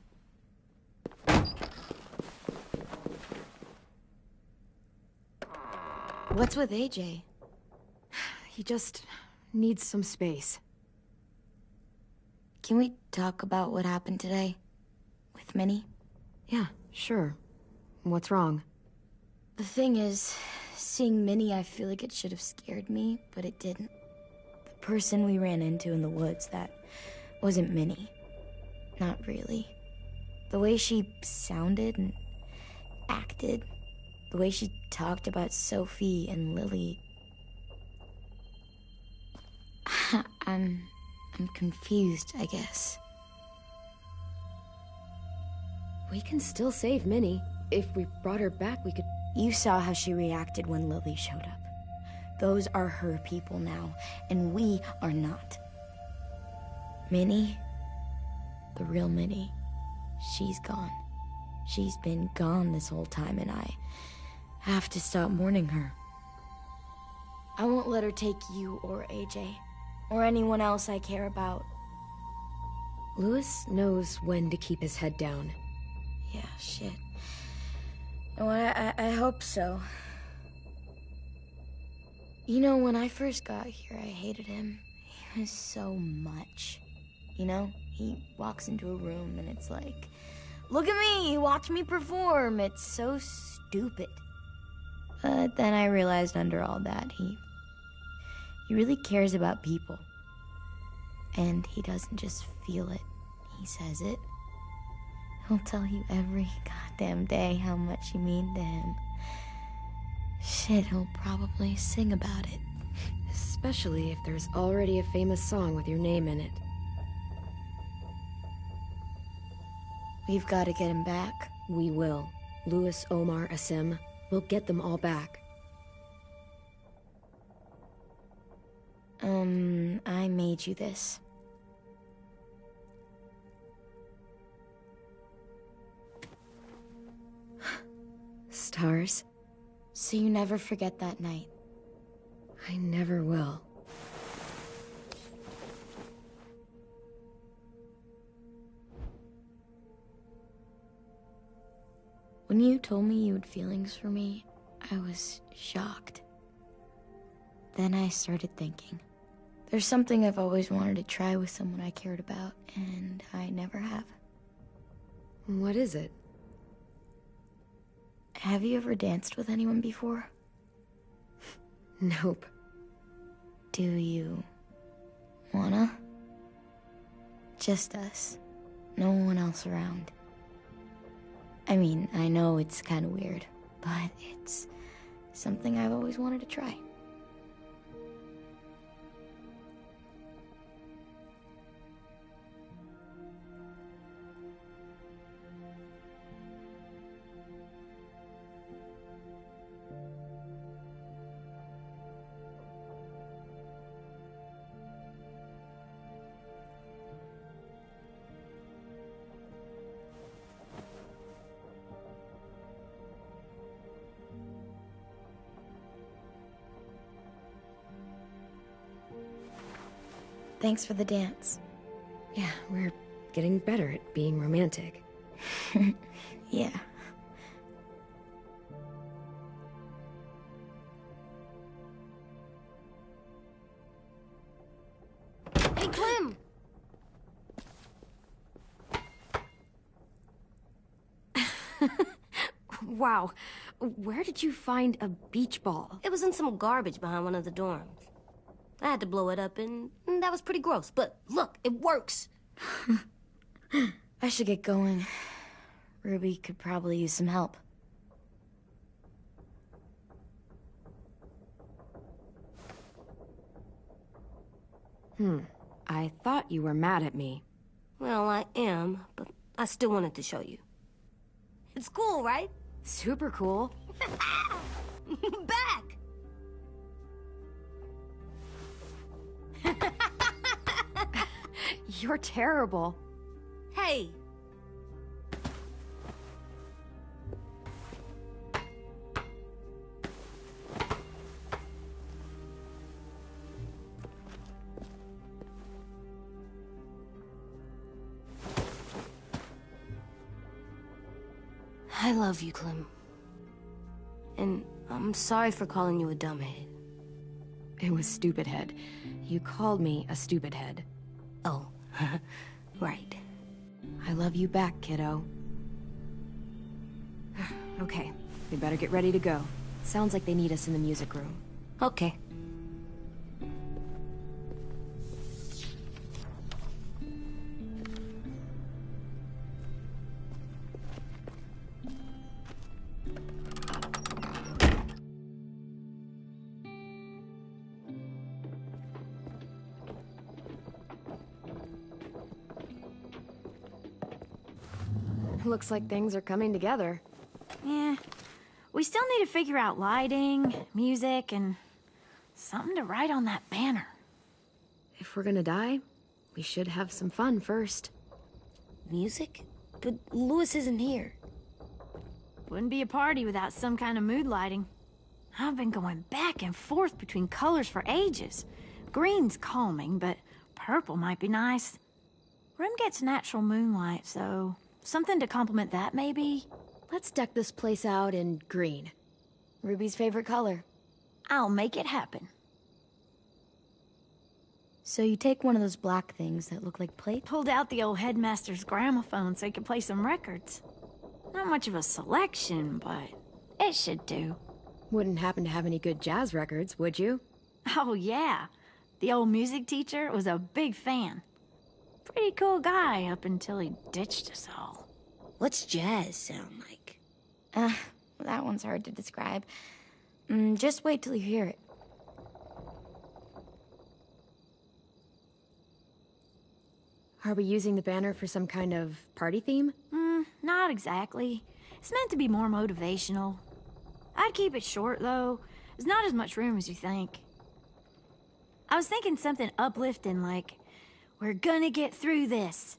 B: What's with AJ? He just needs some space.
D: Can we talk about what happened today? With Minnie?
B: Yeah, sure. What's wrong?
D: The thing is, seeing Minnie, I feel like it should have scared me, but it didn't. The person we ran into in the woods, that wasn't Minnie. Not really. The way she sounded and acted, The way she talked about Sophie and Lily. I'm confused, I guess.
B: We can still save Minnie. If we brought her back, we could...
D: You saw how she reacted when Lily showed up. Those are her people now, and we are not. Minnie, the real Minnie, she's gone. She's been gone this whole time, and I have to stop mourning her. I won't let her take you or AJ, or anyone else I care about.
B: Louis knows when to keep his head down.
D: Yeah, shit. Oh, I hope so. You know, when I first got here, I hated him. He was so much. You know, he walks into a room and it's like, look at me, watch me perform. It's so stupid. But then I realized under all that, he really cares about people. And he doesn't just feel it, he says it. He'll tell you every goddamn day how much you mean to him. Shit, he'll probably sing about it.
B: Especially if there's already a famous song with your name in it.
D: We've got to get him back.
B: We will. Louis, Omar, Asim. We'll get them all back.
D: I made you this.
B: Stars?
D: So you never forget that night.
B: I never will.
D: When you told me you had feelings for me, I was shocked. Then I started thinking. There's something I've always wanted to try with someone I cared about, and I never have.
B: What is it?
D: Have you ever danced with anyone before?
B: Nope.
D: Do you wanna? Just us. No one else around. I mean, I know it's kind of weird, but it's something I've always wanted to try. Thanks for the dance.
B: Yeah, we're getting better at being romantic.
D: Yeah.
I: Hey, Clem!
B: Wow. Where did you find a beach ball?
I: It was in some garbage behind one of the dorms. I had to blow it up, and that was pretty gross. But look, it works.
D: I should get going. Ruby could probably use some help.
B: I thought you were mad at me.
I: Well, I am, but I still wanted to show you. It's cool, right?
B: Super cool.
I: Back!
B: You're terrible.
I: Hey! I love you, Clem. And I'm sorry for calling you a dumbhead.
B: It was stupid head. You called me a stupid head.
I: Oh, right.
B: I love you back, kiddo. Okay, we better get ready to go. Sounds like they need us in the music room.
I: Okay.
B: Looks like things are coming together.
J: Yeah. We still need to figure out lighting, music, and something to write on that banner.
B: If we're gonna die, we should have some fun first.
I: Music? But Louis isn't here.
J: Wouldn't be a party without some kind of mood lighting. I've been going back and forth between colors for ages. Green's calming, but purple might be nice. Room gets natural moonlight, so something to complement that, maybe?
B: Let's deck this place out in green. Ruby's favorite color.
J: I'll make it happen.
D: So you take one of those black things that look like plates?
J: Pulled out the old headmaster's gramophone so he could play some records. Not much of a selection, but it should do.
B: Wouldn't happen to have any good jazz records, would you?
J: Oh, yeah. The old music teacher was a big fan. Pretty cool guy up until he ditched us all.
I: What's jazz sound like?
D: That one's hard to describe. Just wait till you hear it.
B: Are we using the banner for some kind of party theme?
J: Not exactly. It's meant to be more motivational. I'd keep it short, though. There's not as much room as you think. I was thinking something uplifting like, "We're gonna get through this."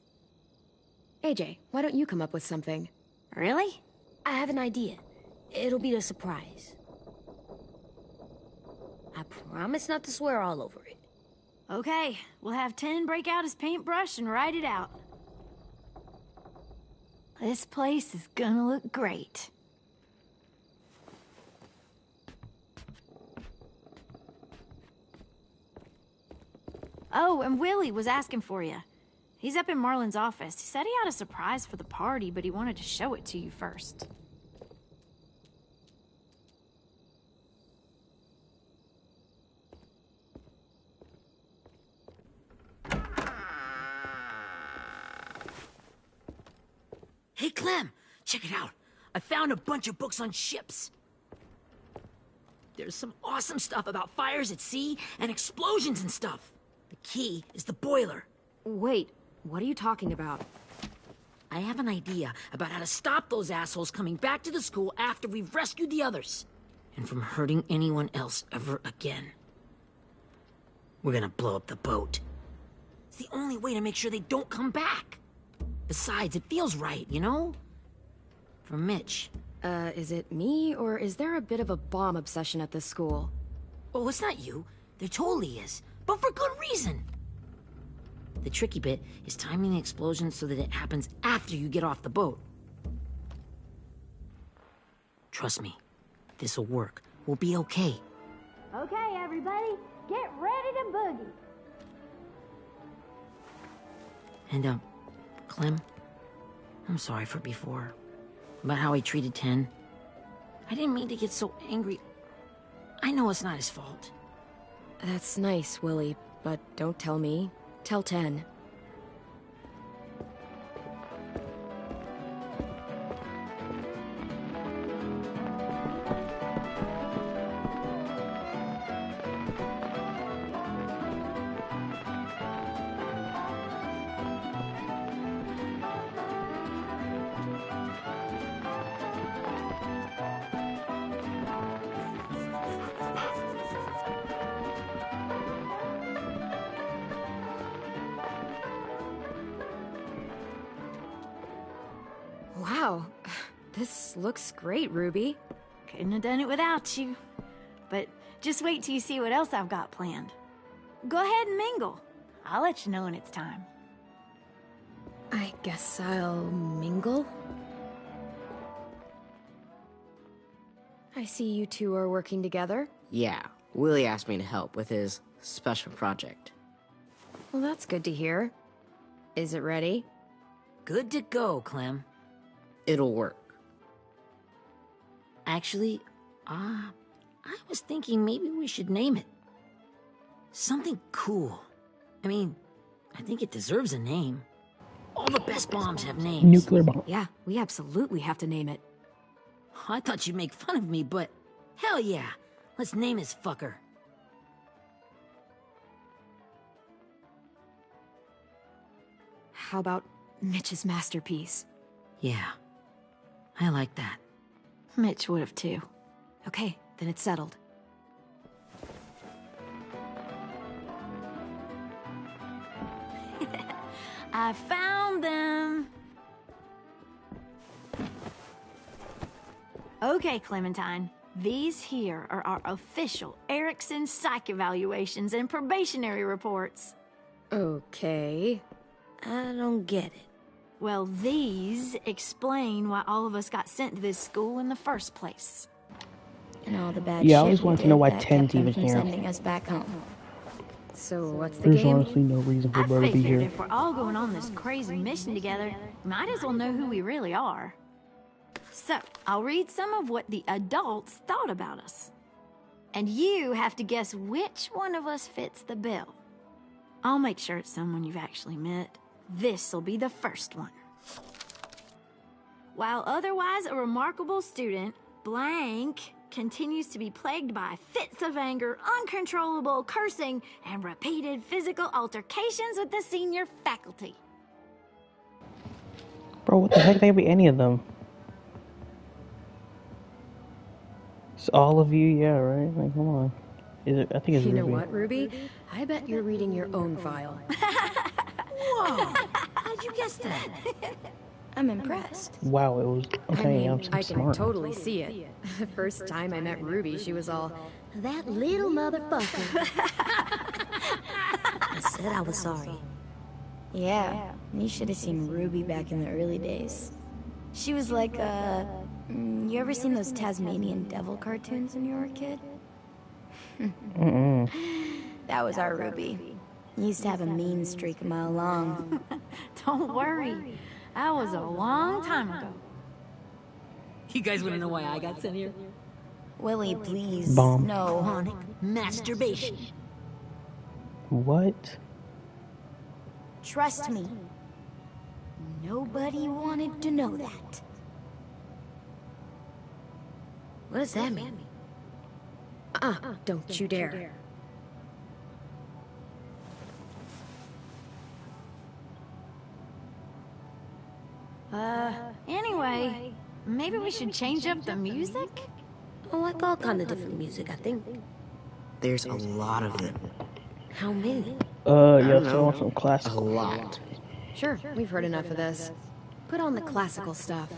B: AJ, why don't you come up with something?
J: Really?
I: I have an idea. It'll be a surprise. I promise not to swear all over it.
J: Okay, we'll have 10 break out his paintbrush and write it out. This place is gonna look great. Oh, and Willie was asking for you. He's up in Marlon's office. He said he had a surprise for the party, but he wanted to show it to you first.
E: Hey, Clem, check it out. I found a bunch of books on ships. There's some awesome stuff about fires at sea and explosions and stuff. The key is the boiler.
B: Wait, what are you talking about?
E: I have an idea about how to stop those assholes coming back to the school after we've rescued the others. And from hurting anyone else ever again. We're gonna blow up the boat. It's the only way to make sure they don't come back. Besides, it feels right, you know? For Mitch.
B: Is it me, or is there a bit of a bomb obsession at this school?
E: Oh, it's not you. There totally is. But for good reason. The tricky bit is timing the explosion so that it happens after you get off the boat. Trust me, this'll work. We'll be okay.
J: Okay, everybody, get ready to boogie.
E: And, Clem, I'm sorry for before. About how I treated Ten. I didn't mean to get so angry. I know it's not his fault.
B: That's nice, Willie, but don't tell me. Tell 10. Wow, this looks great, Ruby.
J: Couldn't have done it without you. But just wait till you see what else I've got planned. Go ahead and mingle. I'll let you know when it's time.
B: I guess I'll mingle? I see you two are working together.
K: Yeah, Willie asked me to help with his special project.
B: Well, that's good to hear. Is it ready?
E: Good to go, Clem.
K: It'll work.
E: Actually, I was thinking maybe we should name it. Something cool. I mean, I think it deserves a name. All the best bombs have names.
A: Nuclear bomb.
B: Yeah, we absolutely have to name it.
E: I thought you'd make fun of me, but hell yeah. Let's name this fucker.
B: How about Mitch's masterpiece?
E: Yeah. I like that.
J: Mitch would have too.
B: Okay, then it's settled.
J: I found them! Okay, Clementine. These here are our official Erickson psych evaluations and probationary reports.
B: Okay. I don't get it.
J: Well, these explain why all of us got sent to this school in the first place.
D: And all the bad
A: Yeah, I
D: shit
A: always
D: we
A: wanted to
D: did
A: know why
D: that
A: 10's
D: kept them
A: even
D: from
A: here.
D: sending us back home.
B: So what's the
A: There's
B: game?
A: honestly no reason for
J: I
A: Bro to be
J: figured
A: here.
J: if we're all going on this crazy mission together, might as well know who we really are. So, I'll read some of what the adults thought about us. And you have to guess which one of us fits the bill. I'll make sure it's someone you've actually met. This'll be the first one. While otherwise a remarkable student, blank continues to be plagued by fits of anger, uncontrollable cursing, and repeated physical altercations with the senior faculty.
A: Bro, what the heck? They could be any of them. It's all of you, yeah, right? Like, come on. Is it? I think it's
B: You
A: Ruby.
B: know what, Ruby? I bet you're reading your own file.
E: Whoa! How'd you guess that?
D: I'm impressed.
A: Wow, it was okay. I'm
B: I can
A: smart.
B: totally see it. The first time I met Ruby, she was all, "That little motherfucker."
I: I said I was sorry.
D: Yeah, you should have seen Ruby back in the early days. She was like, you ever seen those Tasmanian devil cartoons when you were a kid? That was our Ruby. He used to have a mean streak a mile long.
J: Don't worry. That was a long time ago.
E: You guys want to know why I got sent here?
D: Willie, please.
A: Bomb.
D: No.
E: Chronic masturbation.
A: What?
D: Trust me. Nobody wanted to know that.
B: What does that mean? Don't you dare.
J: Anyway, maybe we should change up the music?
I: I like all kind of different music, I think.
K: There's a lot of them.
I: How many?
A: Yeah,
K: know.
A: so I want some
K: A
A: classical.
K: lot.
B: Sure, we've heard enough of this. Put on the classical stuff.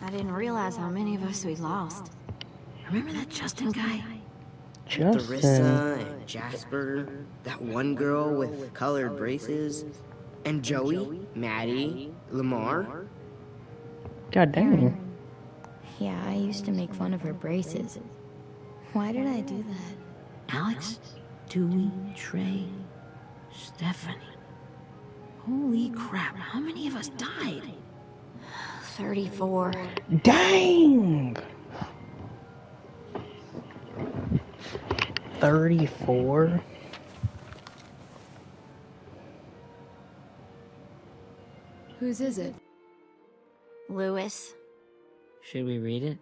J: I didn't realize how many of us we'd lost.
E: Remember that Justin guy?
A: Justin.
K: Larissa and Jasper, that one girl with colored braces, and Joey, Maddie, Lamar.
A: God dang.
D: Yeah, I used to make fun of her braces. Why did I do that?
E: Alex, Dewey, Trey, Stephanie. Holy crap, how many of us died?
J: 34.
A: Dang! 34?
B: Whose is it?
J: Lewis.
E: Should we read it?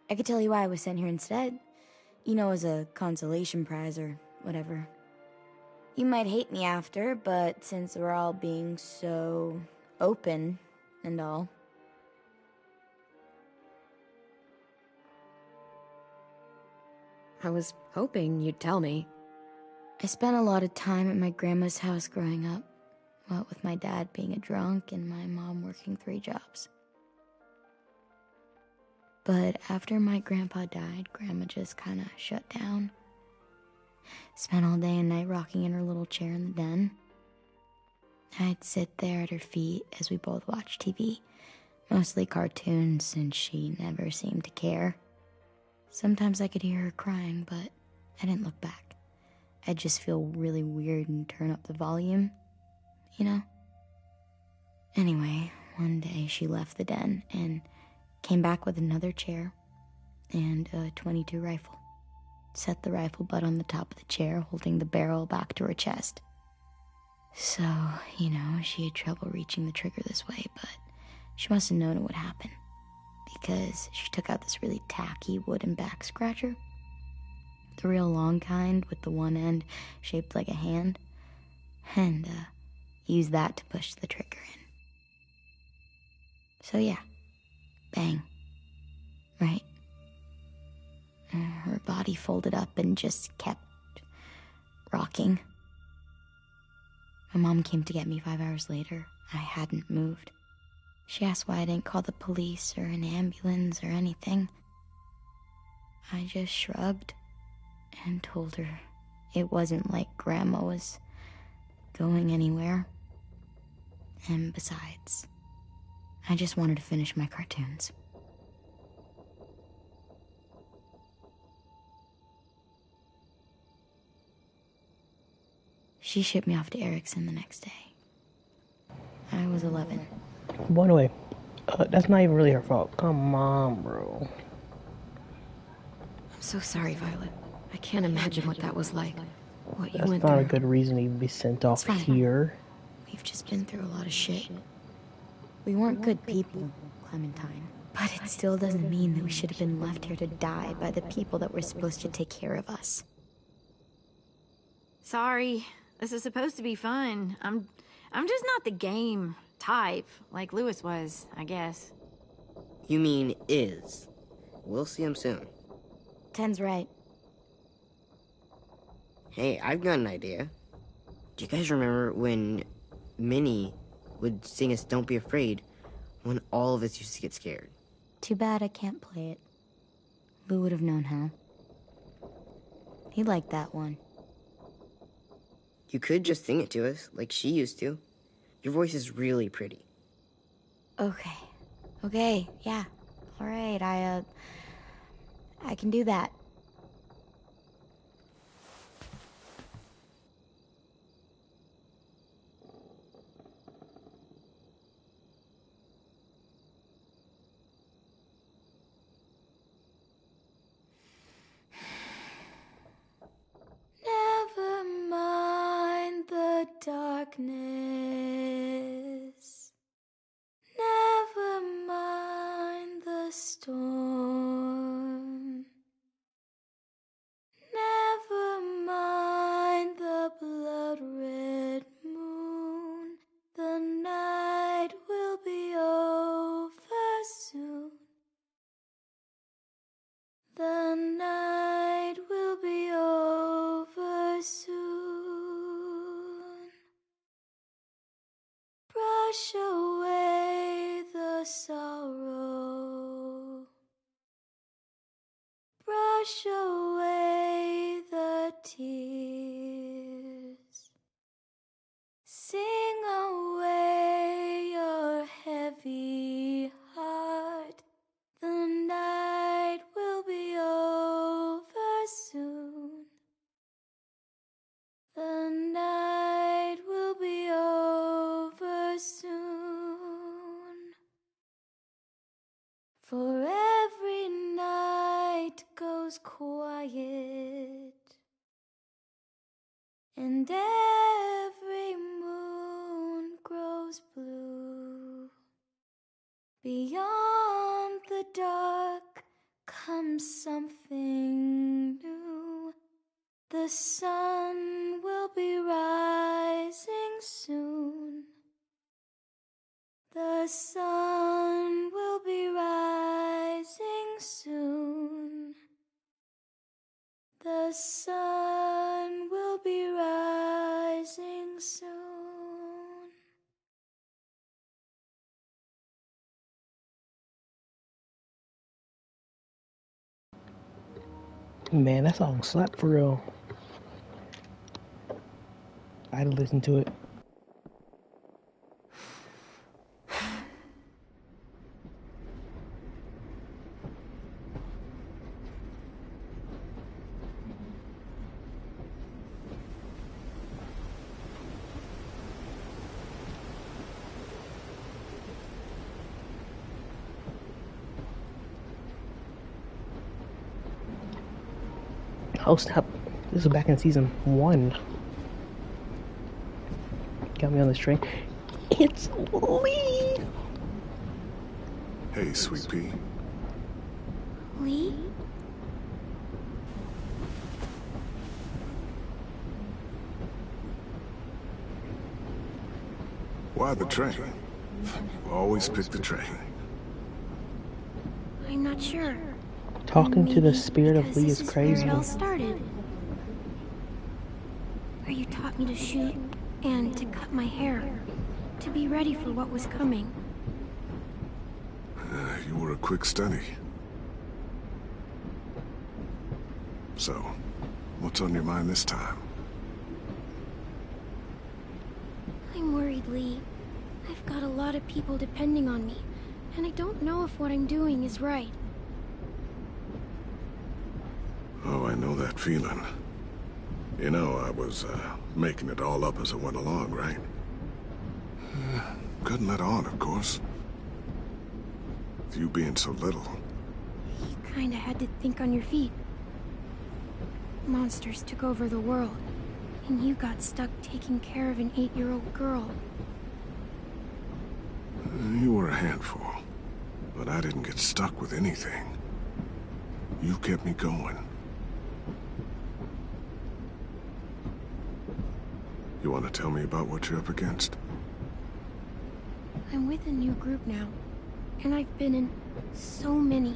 D: I could tell you why I was sent here instead. You know, as a consolation prize or whatever. You might hate me after, but since we're all being so open and all.
B: I was hoping you'd tell me.
D: I spent a lot of time at my grandma's house growing up. What with my dad being a drunk and my mom working 3 jobs. But after my grandpa died, Grandma just kind of shut down. Spent all day and night rocking in her little chair in the den. I'd sit there at her feet as we both watched TV. Mostly cartoons, since she never seemed to care. Sometimes I could hear her crying, but I didn't look back. I'd just feel really weird and turn up the volume, you know? Anyway, one day she left the den and came back with another chair and a .22 rifle. Set the rifle butt on the top of the chair, holding the barrel back to her chest. So, you know, she had trouble reaching the trigger this way, but she must have known it would happen. Because she took out this really tacky wooden back scratcher. The real long kind with the one end shaped like a hand. And, used that to push the trigger in. So yeah, bang. Right? Her body folded up and just kept rocking. My mom came to get me 5 hours later. I hadn't moved. She asked why I didn't call the police or an ambulance or anything. I just shrugged and told her it wasn't like Grandma was going anywhere. And besides, I just wanted to finish my cartoons. She shipped me off to Erickson the next day. I was 11.
A: By the way, that's not even really her fault. Come on, bro.
B: I'm so sorry, Violet. I can't imagine what that was like. What you
A: That's
B: went
A: not
B: through.
A: a good reason to even be sent off
D: fine.
A: here.
B: We've just been through a lot of shit.
D: We weren't good people, Clementine. But it still doesn't mean that we should have been left here to die by the people that were supposed to take care of us.
J: Sorry. This is supposed to be fun. I'm just not the game type, like Louis was, I guess.
K: You mean is. We'll see him soon.
D: 10's right.
K: Hey, I've got an idea. Do you guys remember when Minnie would sing us Don't Be Afraid when all of us used to get scared?
D: Too bad I can't play it. Lou would have known how. He liked that one.
K: You could just sing it to us, like she used to. Your voice is really pretty.
D: Okay, yeah. Alright, I can do that. Never mind the darkness. Never mind the storm. Never mind the blood-red moon. The night will be over soon. The night will be over soon. Brush away the sorrow. Brush away the tears. Sing away your heavy heart. The night will be over soon. The night will be over soon. For every night goes quiet, and every moon grows blue. Beyond the dark comes something new. The sun will be rising soon. The sun will be rising soon. The sun will be rising soon.
A: Man, that song slapped for real. I had to listen to it. Oh snap, this is back in season 1. got me on this train. It's Lee!
L: Hey, Sweet Pea.
D: Lee?
L: Why the train? You always pick the train.
D: I'm not sure.
A: Talking to the
D: Maybe
A: spirit of
D: because
A: Lee
D: this
A: is
D: where
A: crazy.
D: it all started. Where you taught me to shoot and to cut my hair. To be ready for what was coming.
L: You were a quick study. So, what's on your mind this time?
D: I'm worried, Lee. I've got a lot of people depending on me, and I don't know if what I'm doing is right.
L: Oh, I know that feeling. You know, I was, making it all up as I went along, right? Couldn't let on, of course. With you being so little.
D: You kinda had to think on your feet. Monsters took over the world, and you got stuck taking care of an 8-year-old girl.
L: You were a handful, but I didn't get stuck with anything. You kept me going. You want to tell me about what you're up against?
D: I'm with a new group now, and I've been in so many,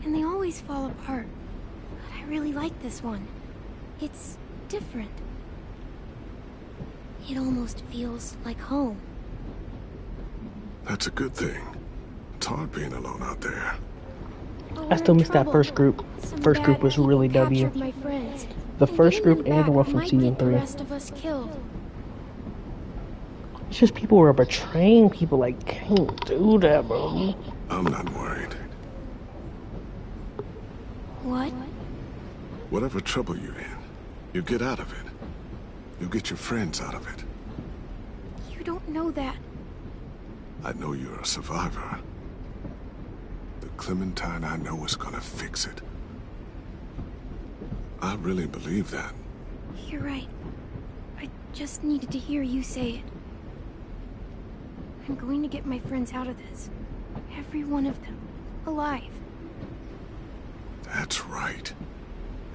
D: and they always fall apart. But I really like this one. It's different. It almost feels like home.
L: That's a good thing. It's hard being alone out there.
A: I still miss that first group. First group was really W.
D: My friends,
A: The first group and the
D: back
A: one from
D: might
A: season
D: get the
A: 3.
D: rest of us killed.
A: It's just people were betraying people. Like, can't do that, bro.
L: I'm not worried.
D: What?
L: Whatever trouble you're in, you get out of it. You get your friends out of it.
D: You don't know that.
L: I know you're a survivor. The Clementine I know is gonna fix it. I really believe that.
D: You're right. I just needed to hear you say it. I'm going to get my friends out of this. Every one of them. Alive.
L: That's right.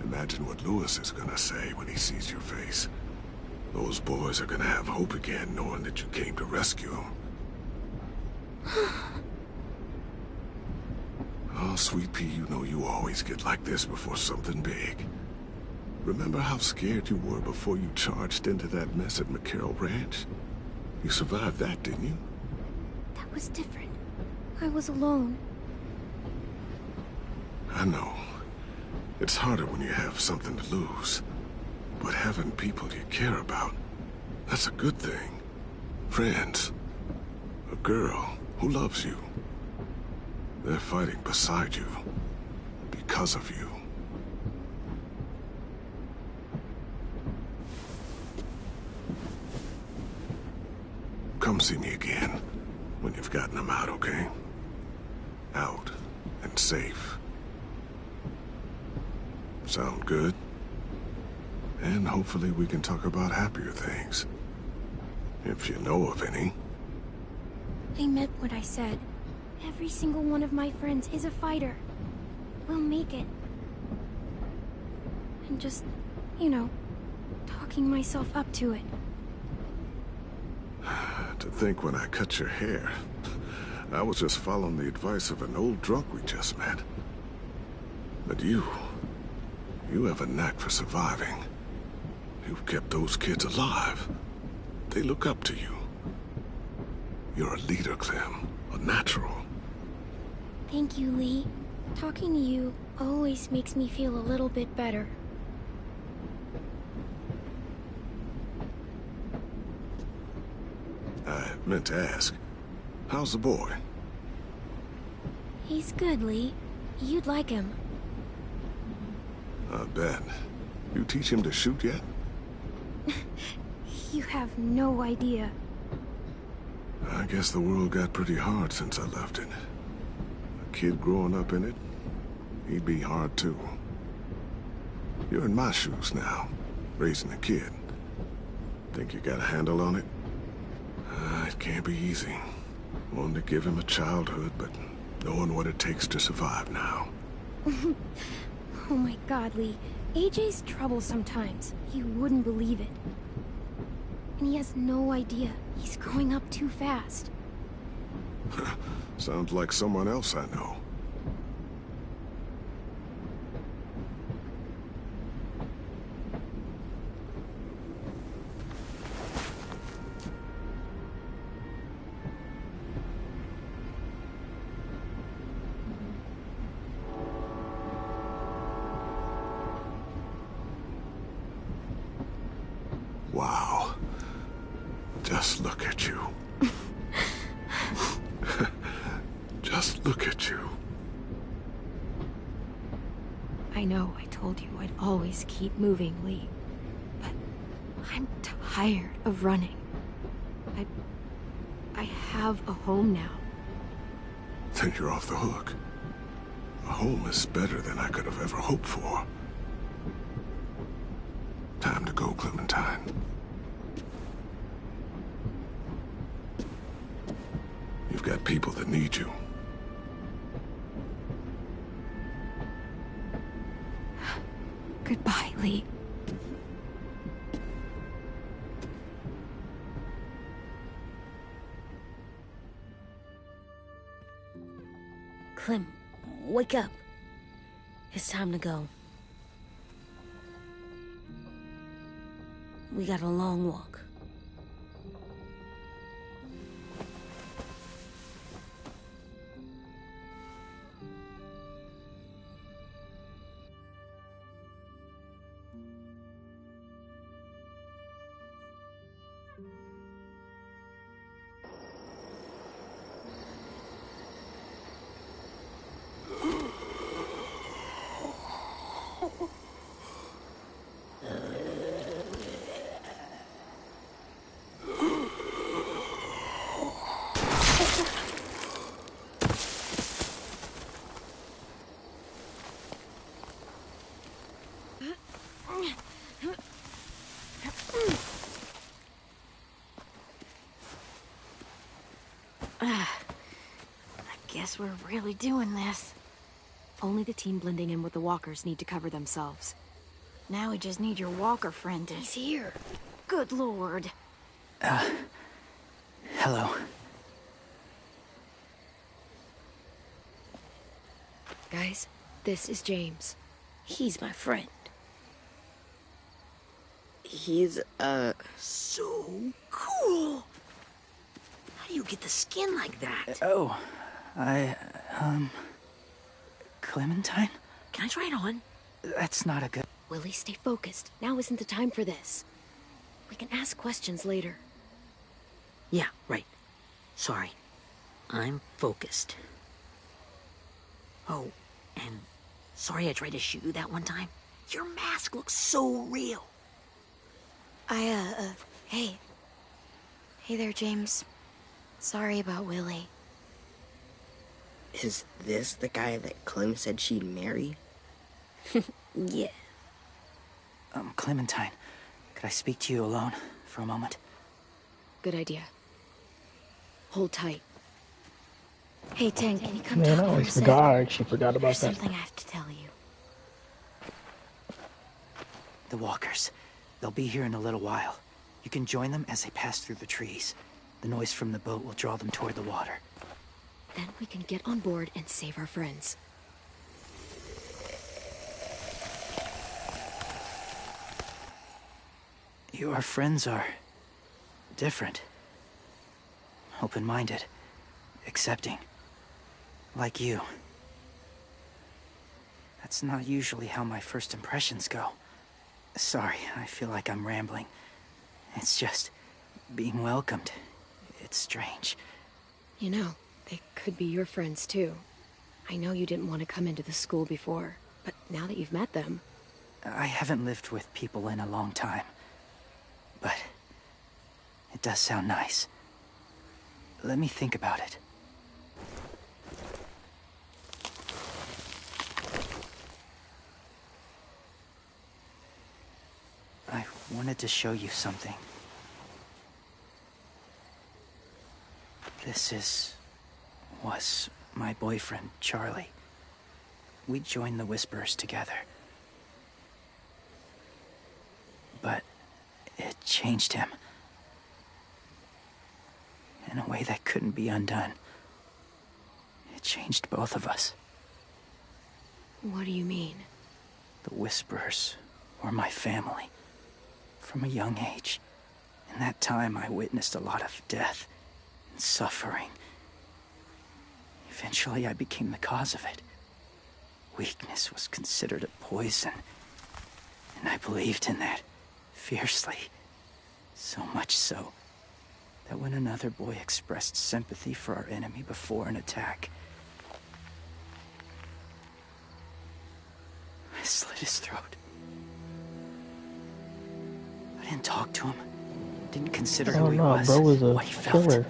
L: Imagine what Louis is gonna say when he sees your face. Those boys are gonna have hope again, knowing that you came to rescue them. Oh, Sweet Pea, you know you always get like this before something big. Remember how scared you were before you charged into that mess at McCarroll Ranch? You survived that, didn't you?
D: That was different. I was alone.
L: I know. It's harder when you have something to lose. But having people you care about, that's a good thing. Friends. A girl who loves you. They're fighting beside you. Because of you. Come see me again when you've gotten them out, okay? Out and safe. Sound good? And hopefully we can talk about happier things. If you know of any.
D: I meant what I said. Every single one of my friends is a fighter. We'll make it. I'm just, you know, talking myself up to it.
L: To think when I cut your hair, I was just following the advice of an old drunk we just met. But you have a knack for surviving. You've kept those kids alive. They look up to you. You're a leader, Clem. A natural.
D: Thank you, Lee. Talking to you always makes me feel a little bit better.
L: I meant to ask, how's the boy?
D: He's good, Lee. You'd like him.
L: I bet. You teach him to shoot yet?
D: You have no idea.
L: I guess the world got pretty hard since I left it. A kid growing up in it, he'd be hard too. You're in my shoes now, raising a kid. Think you got a handle on it? can't be easy. Wanting to give him a childhood, but knowing what it takes to survive now.
M: Oh my god, Lee. AJ's trouble sometimes. You wouldn't believe it. And he has no idea. He's growing up too fast.
L: Sounds like someone else I know. Wow. Just look at you. Just look at you.
B: I know I told you I'd always keep moving, Lee. But I'm tired of running. I have a home now.
L: Then you're off the hook. A home is better than I could have ever hoped for. Time to go, Clementine. You've got people that need you.
B: Goodbye, Lee.
I: Clem, wake up. It's time to go. We got a long walk.
J: I guess we're really doing this.
B: Only the team blending in with the walkers need to cover themselves.
J: Now we just need your walker friend to...
I: He's here.
J: Good lord.
H: Hello.
B: Guys, this is James.
I: He's my friend.
K: He's,
E: So cool! How do you get the skin like that?
H: Clementine?
E: Can I try it on?
H: That's not a good...
B: Willie, stay focused. Now isn't the time for this. We can ask questions later.
E: Yeah, right. Sorry. I'm focused. Oh, and sorry I tried to shoot you that one time. Your mask looks so real.
D: Hey. Hey there, James. Sorry about Willie.
K: is this the guy that Clem said she'd marry?
I: Yeah.
H: Clementine, could I speak to you alone for a moment?
B: Good idea. Hold tight.
D: Hey, Tank, can you come
A: Man, I
D: talk for a
A: always
D: sec?
A: forgot. I actually forgot about
D: There's
A: that.
D: something I have to tell you.
H: The walkers. They'll be here in a little while. You can join them as they pass through the trees. The noise from the boat will draw them toward the water.
B: Then we can get on board and save our friends.
H: Your friends are... different. Open-minded. Accepting. Like you. That's not usually how my first impressions go. Sorry, I feel like I'm rambling. It's just... being welcomed. It's strange.
B: You know, they could be your friends too. I know you didn't want to come into the school before, but now that you've met them...
H: I haven't lived with people in a long time. But... it does sound nice. Let me think about it. I wanted to show you something. was my boyfriend, Charlie. We joined the Whisperers together. But it changed him. In a way that couldn't be undone. It changed both of us.
B: What do you mean?
H: The Whisperers were my family. From a young age. In that time, I witnessed a lot of death and suffering. Eventually, I became the cause of it. Weakness was considered a poison. And I believed in that. Fiercely. So much so that when another boy expressed sympathy for our enemy before an attack, I slit his throat. I didn't talk to him. Didn't consider who he was.
A: Bro was a
H: what he felt.
A: killer.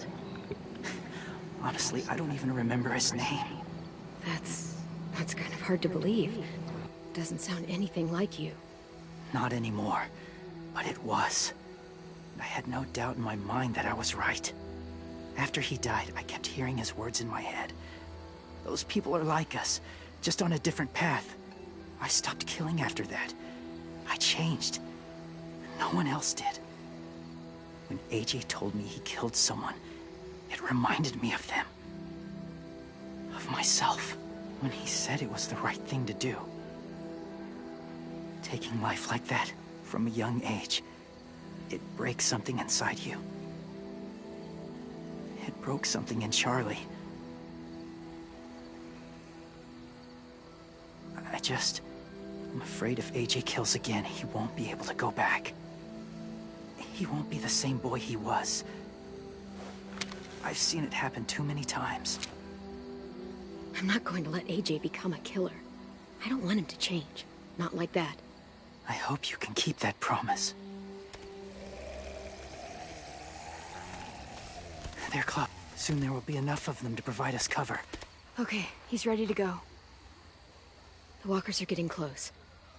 H: Honestly, I don't even remember his name.
B: That's kind of hard to believe. Doesn't sound anything like you.
H: Not anymore. But it was. I had no doubt in my mind that I was right. After he died, I kept hearing his words in my head. Those people are like us, just on a different path. I stopped killing after that. I changed. No one else did. When AJ told me he killed someone, it reminded me of them. Of myself. When he said it was the right thing to do. Taking life like that, from a young age, it breaks something inside you. It broke something in Charlie. I'm afraid if AJ kills again, he won't be able to go back. He won't be the same boy he was. I've seen it happen too many times.
B: I'm not going to let AJ become a killer. I don't want him to change. Not like that.
H: I hope you can keep that promise. They're close. Soon there will be enough of them to provide us cover.
B: Okay, he's ready to go. The walkers are getting close.